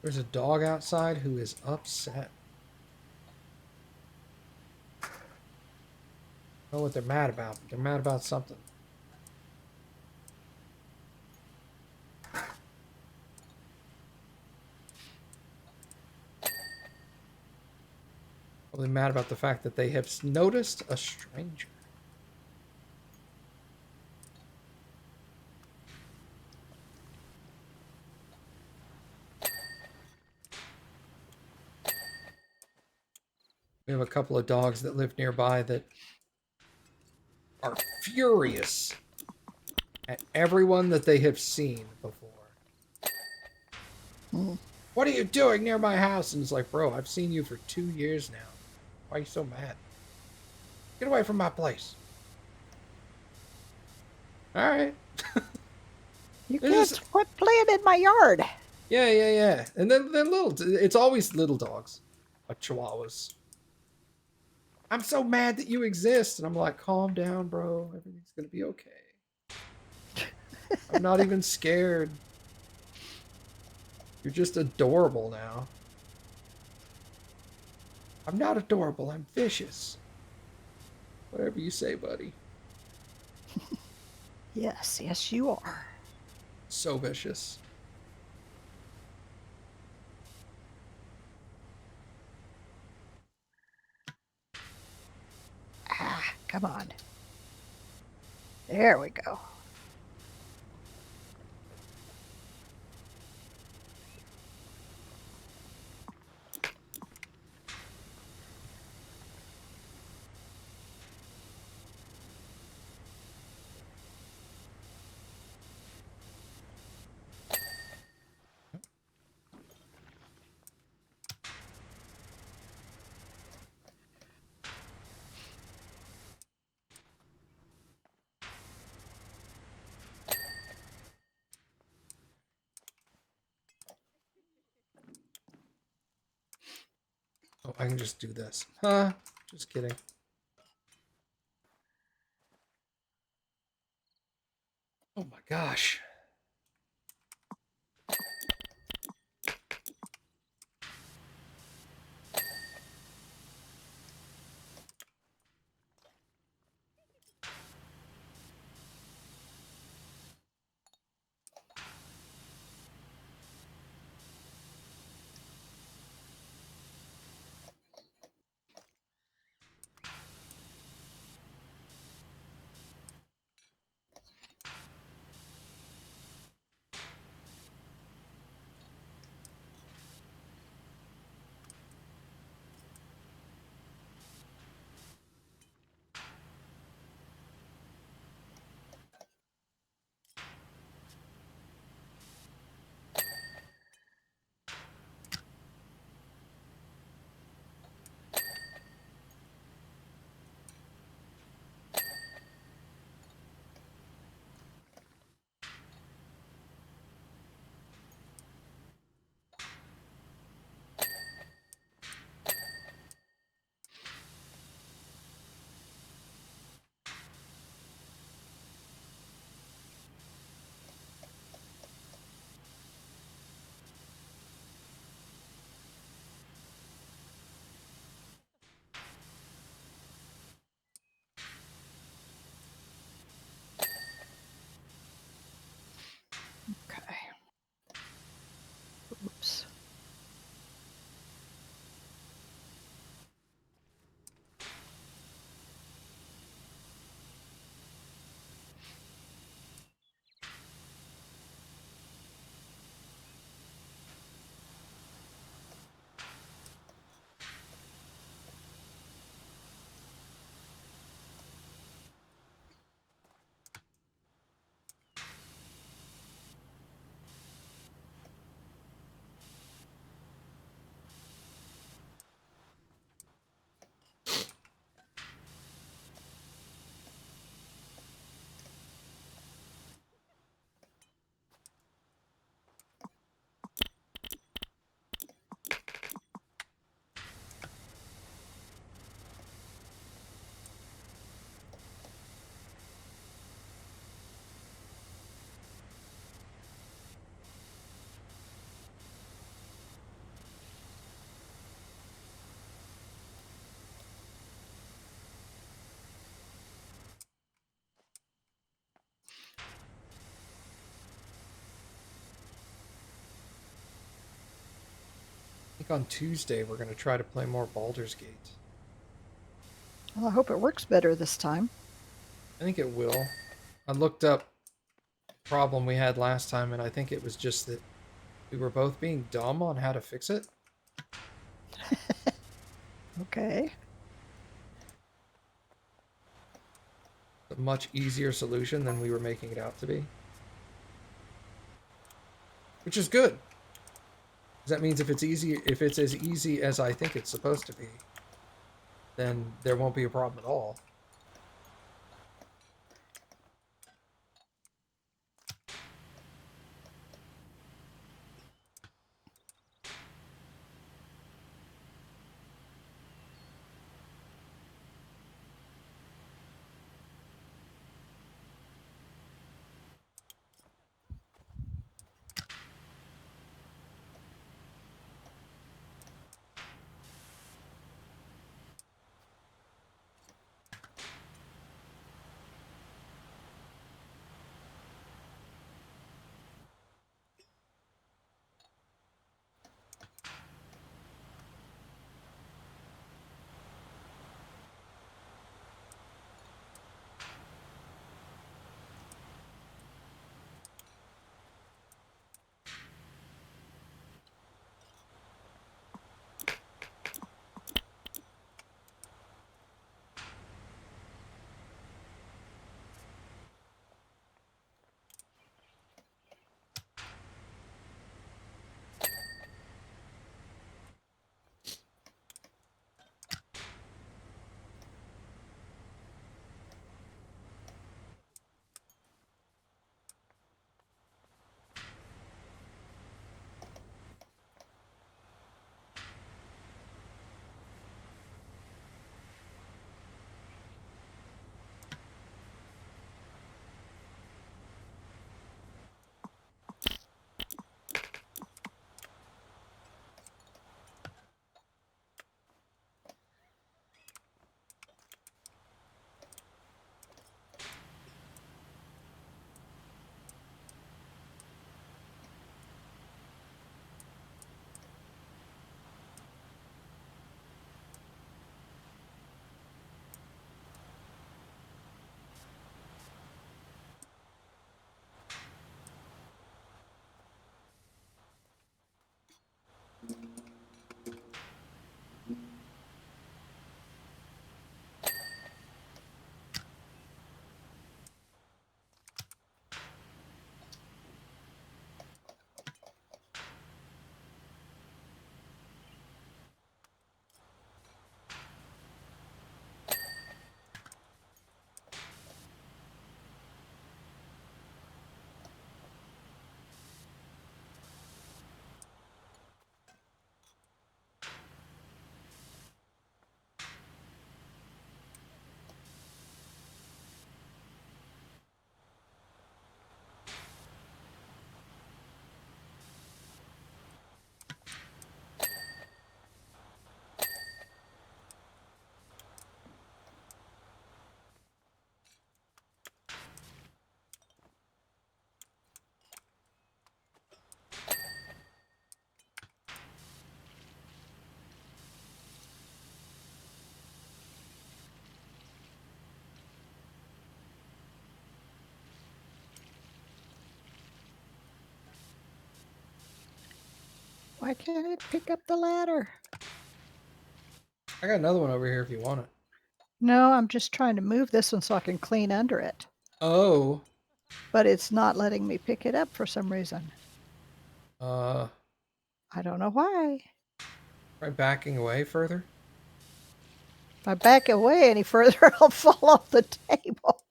There's a dog outside who is upset. I don't know what they're mad about, but they're mad about something. Probably mad about the fact that they have noticed a stranger. We have a couple of dogs that live nearby that are furious at everyone that they have seen before. What are you doing near my house? And it's like, bro, I've seen you for 2 years now. Why are you so mad? Get away from my place. All right. You They're can't just- quit playing in my yard. Yeah. And then they're little. It's always little dogs, like chihuahuas. I'm so mad that you exist. And I'm like, calm down, bro. Everything's going to be okay. I'm not even scared. You're just adorable now. I'm not adorable. I'm vicious. Whatever you say, buddy. Yes, you are. So vicious. Ah, come on. There we go. Oh, I can just do this. Huh? Just kidding. Oh my gosh. Okay. Oops. I think on Tuesday we're going to try to play more Baldur's Gate. Well, I hope it works better this time. I think it will. I looked up the problem we had last time, and I think it was just that we were both being dumb on how to fix it. Okay. A much easier solution than we were making it out to be. Which is good. 'Cause that means if it's as easy as I think it's supposed to be, then there won't be a problem at all. Why can't it pick up the ladder? I got another one over here if you want it. No, I'm just trying to move this one so I can clean under it. Oh. But it's not letting me pick it up for some reason. Uh, I don't know why. try backing away further. If I back away any further, I'll fall off the table.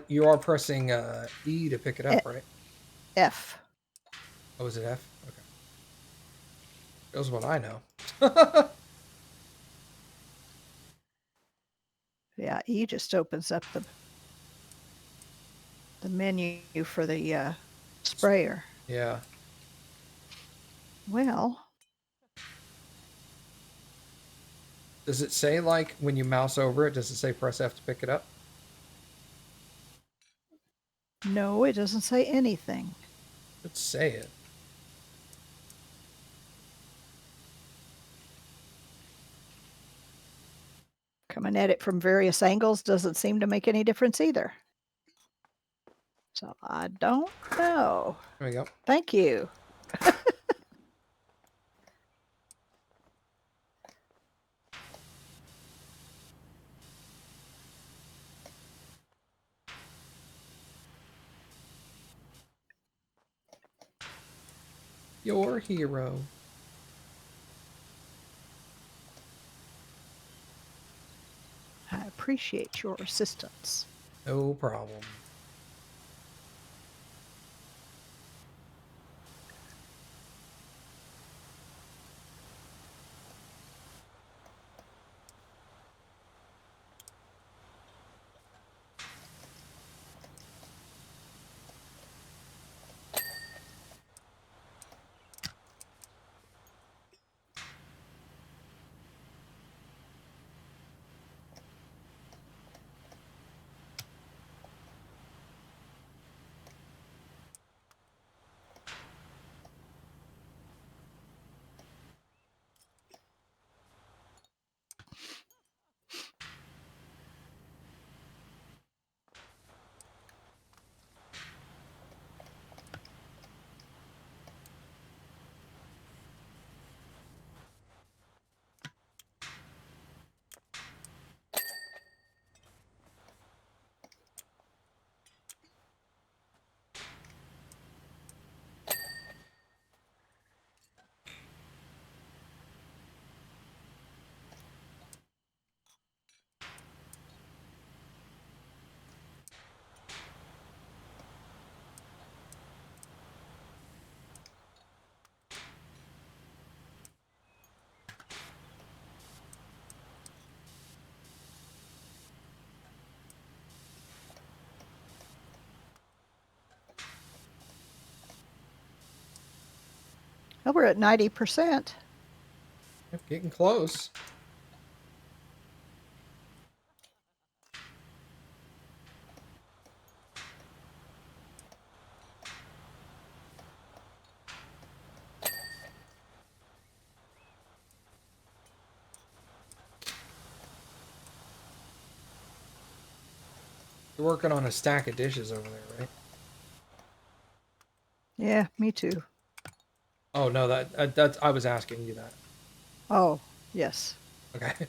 You are pressing E to pick it up, right? F. Oh, is it F? Okay. Shows what I know. Yeah, E just opens up the menu for the sprayer. Yeah. Well, Does it say, like, when you mouse over it, does it say press F to pick it up? no, it doesn't say anything. Let's say it. Coming at it from various angles doesn't seem to make any difference either. So I don't know. There we go. Thank you. Your hero. I appreciate your assistance. No problem. Oh, we're at 90%. Yep, getting close. You're working on a stack of dishes over there, right? Yeah, me too. Oh no, that's I was asking you that. Oh, yes. Okay.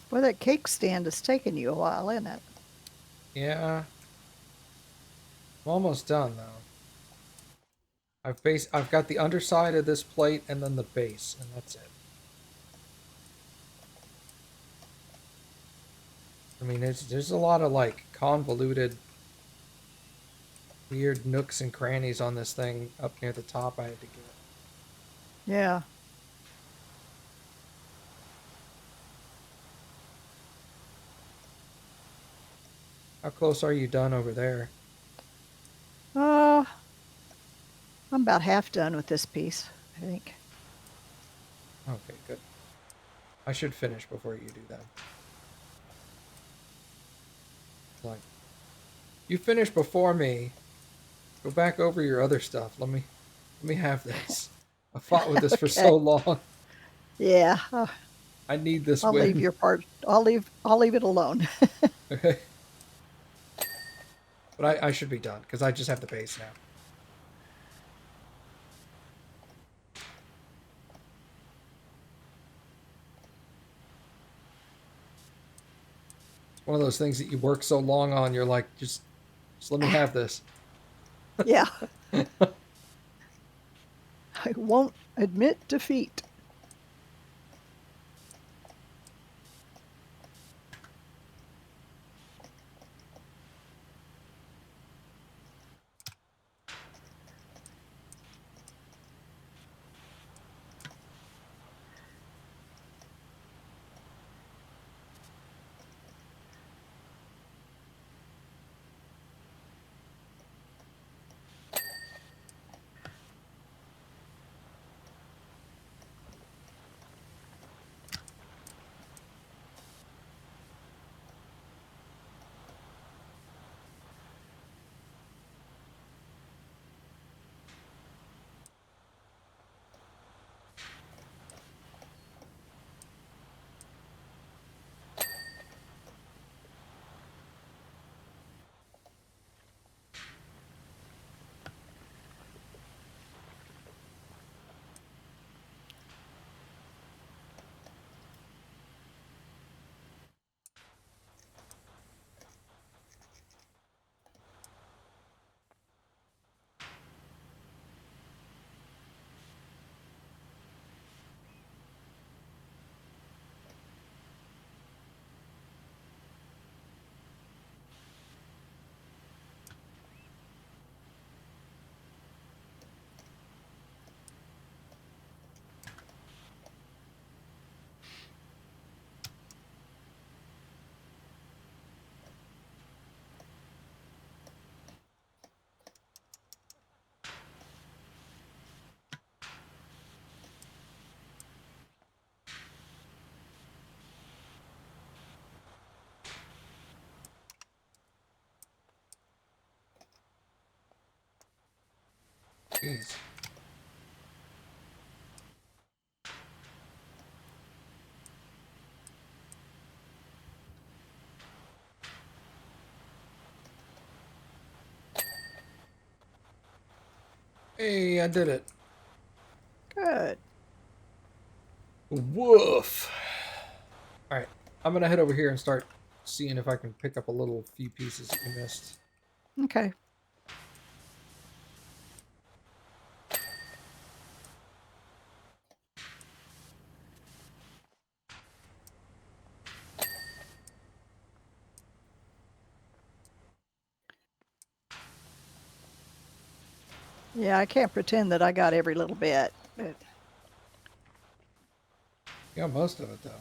Boy, that cake stand is taking you a while, isn't it? Yeah, I'm almost done though. I've got the underside of this plate and then the base, and that's it. I mean, there's a lot of like convoluted, weird nooks and crannies on this thing up near the top I had to get. Yeah. How close are you done over there? Uh, I'm about half done with this piece, I think. Okay, good. I should finish before you do that. Like, you finish before me. Go back over your other stuff. Let me have this. I fought with this for Okay. so long. Yeah. I need this I'll leave win. your part. I'll leave it alone. Okay. But I should be done because I just have the base now. It's one of those things that you work so long on. You're like, just let me have this. Yeah. I won't admit defeat. Jeez. Hey, I did it. Good. Woof. All right, I'm gonna head over here and start seeing if I can pick up a little few pieces that you missed. Okay. Yeah, I can't pretend that I got every little bit. But You got most of it though.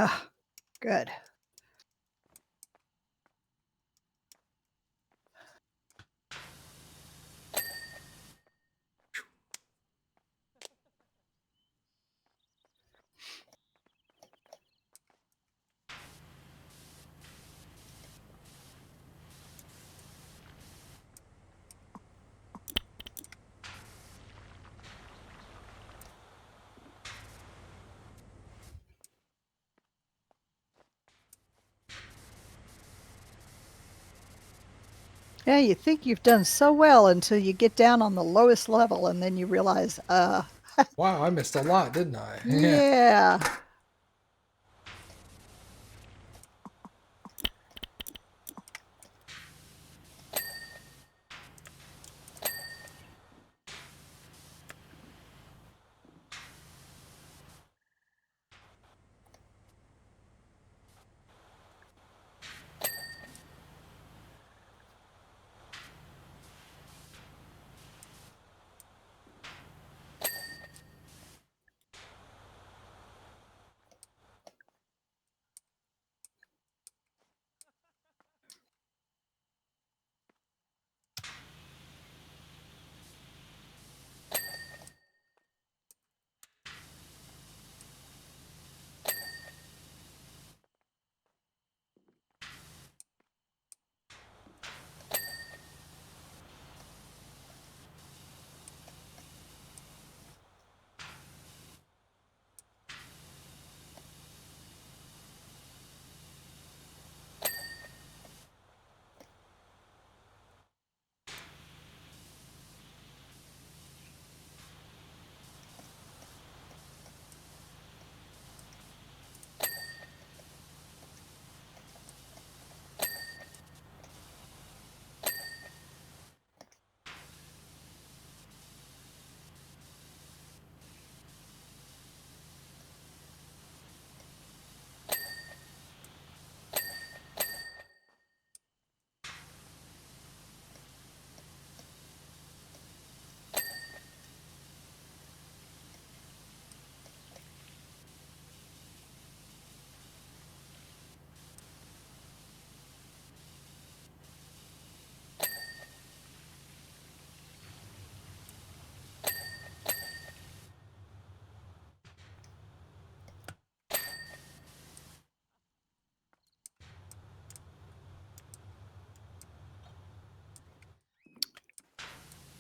Ah, good. Yeah, you think you've done so well until you get down on the lowest level and then you realize, Wow, I missed a lot, didn't I? Yeah. yeah.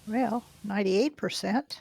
Well, 98%.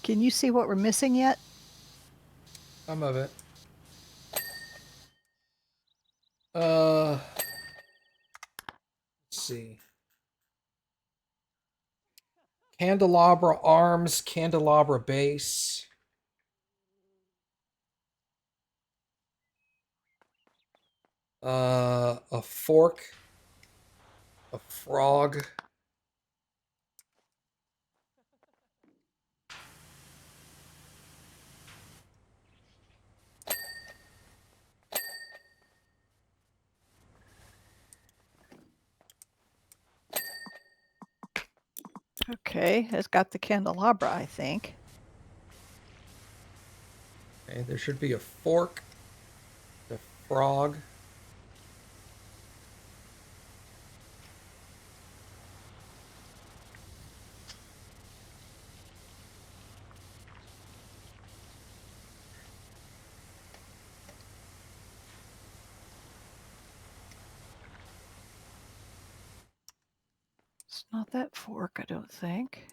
Can you see what we're missing yet? Some of it. Let's see. Candelabra arms, candelabra base. A fork, a frog. Okay, it's got the candelabra, I think. Okay, there should be a fork, a frog. It's not that fork, I don't think.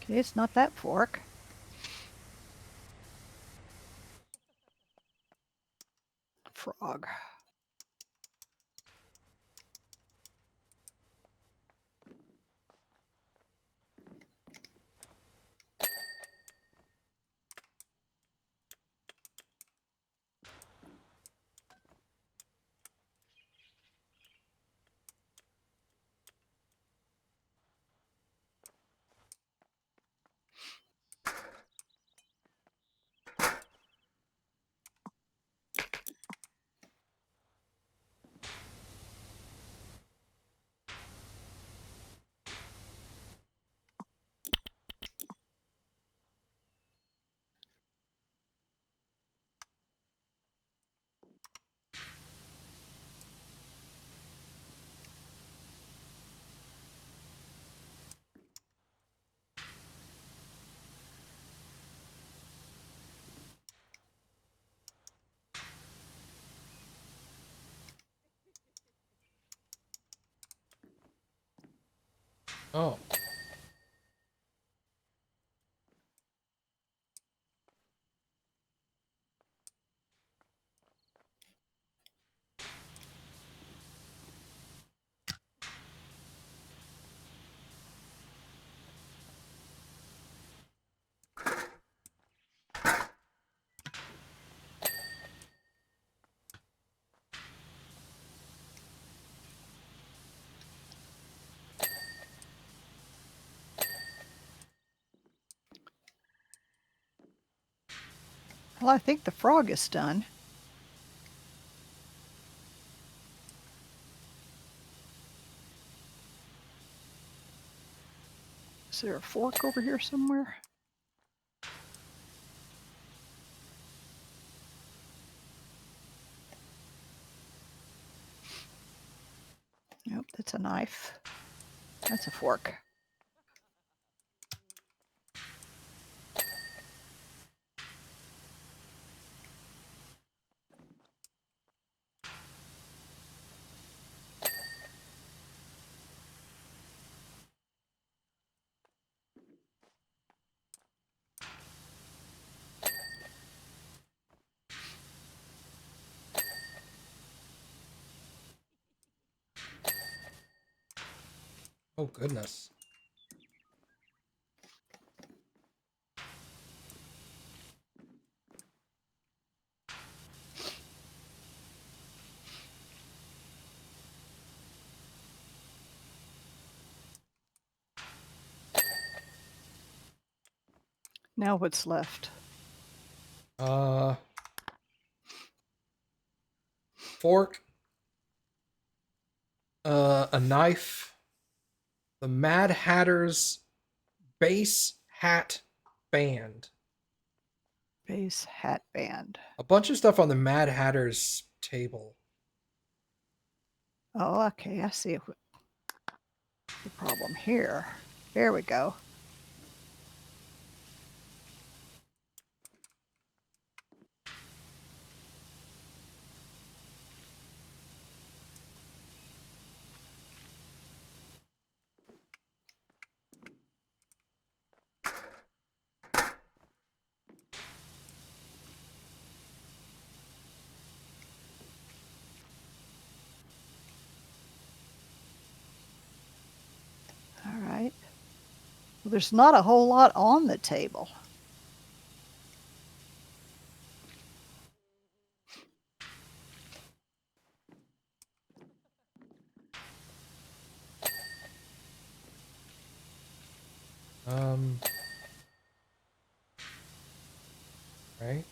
Okay, it's not that fork. Frog. Oh. Well, I think the frog is done. Is there a fork over here somewhere? Nope, that's a knife. That's a fork. Oh, goodness. Now what's left? Fork, a knife, the Mad Hatter's base hat band. Base hat band. A bunch of stuff on the Mad Hatter's table. Oh, okay, I see the problem here. There we go. All right. Well, there's not a whole lot on the table. Right?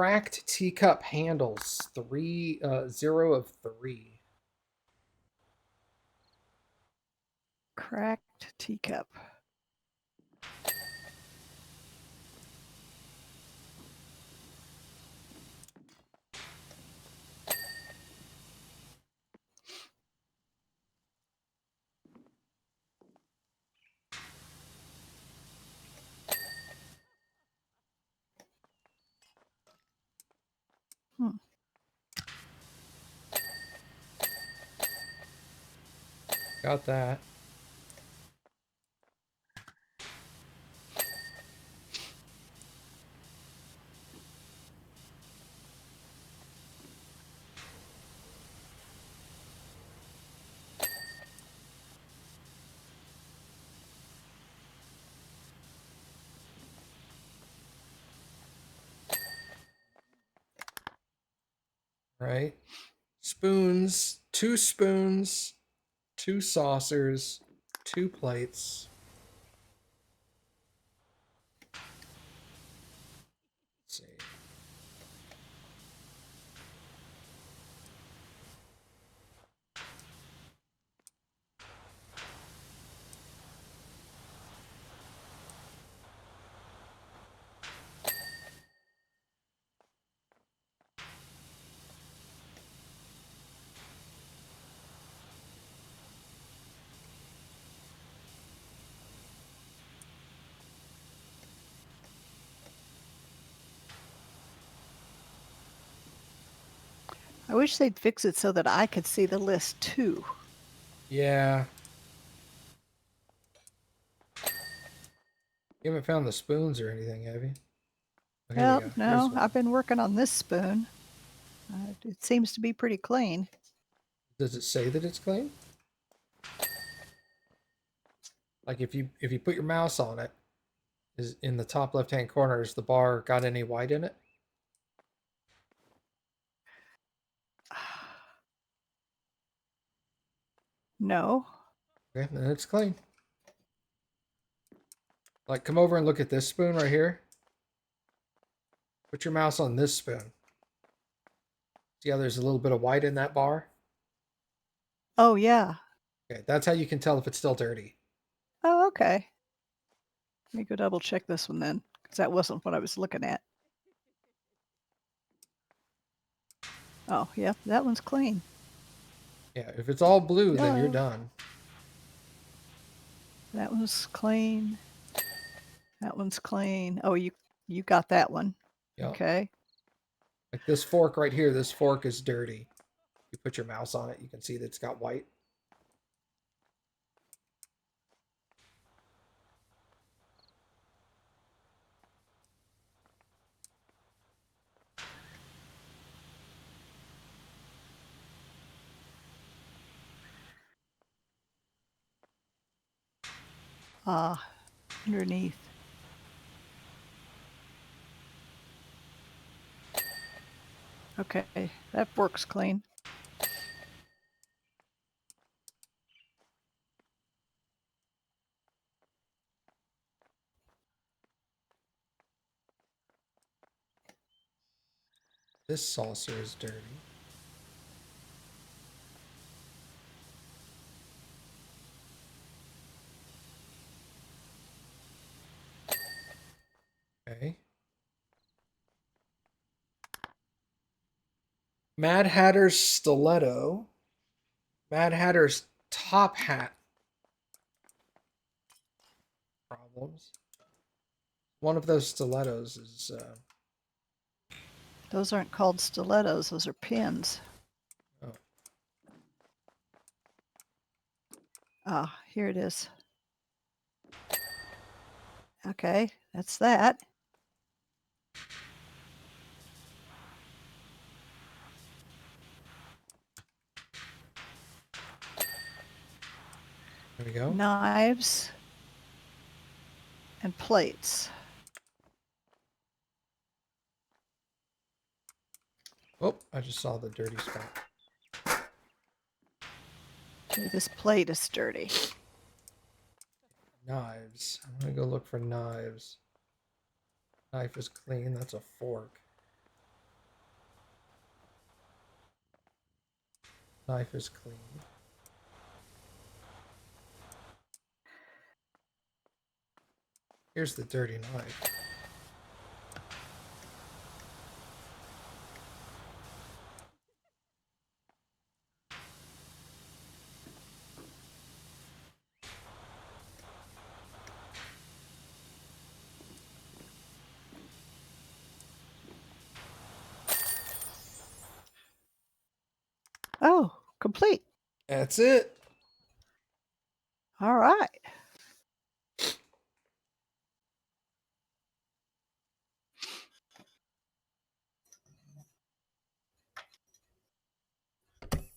cracked teacup handles. 0 of 3. Cracked teacup. Got that. Right? Spoons, 2 spoons, 2 saucers, 2 plates. Let's see. I wish they'd fix it so that I could see the list too. Yeah. You haven't found the spoons or anything, have you? Oh, here we Well, go. Here's no, one. I've been working on this spoon. It seems to be pretty clean. Does it say that it's clean? Like if you put your mouse on it, is in the top left-hand corner, is the bar got any white in it? No. Okay, then it's clean. Like, come over and look at this spoon right here. Put your mouse on this spoon. See how there's a little bit of white in that bar? Oh, yeah. Okay, that's how you can tell if it's still dirty. Oh, okay. Let me go double check this one then, because that wasn't what I was looking at. Oh, yep, that one's clean. Yeah, if it's all blue, then you're Hello. done. That one's clean. That one's clean. Oh, you got that one. Yeah. Okay. Like this fork right here, this fork is dirty. You put your mouse on it, you can see that it's got white. Ah, underneath. Okay, that fork's clean. This saucer is dirty. Okay. Mad Hatter's stiletto. Mad Hatter's top hat. Problems. One of those stilettos is Those aren't called stilettos, those are pins. oh, Ah, here it is. Okay, that's that. there we go. Knives and plates. Oh, I just saw the dirty spot. Okay, this plate is dirty. Knives. I'm gonna go look for knives. Knife is clean. That's a fork. Knife is clean. Here's the dirty knife. Oh, complete. That's it. All right.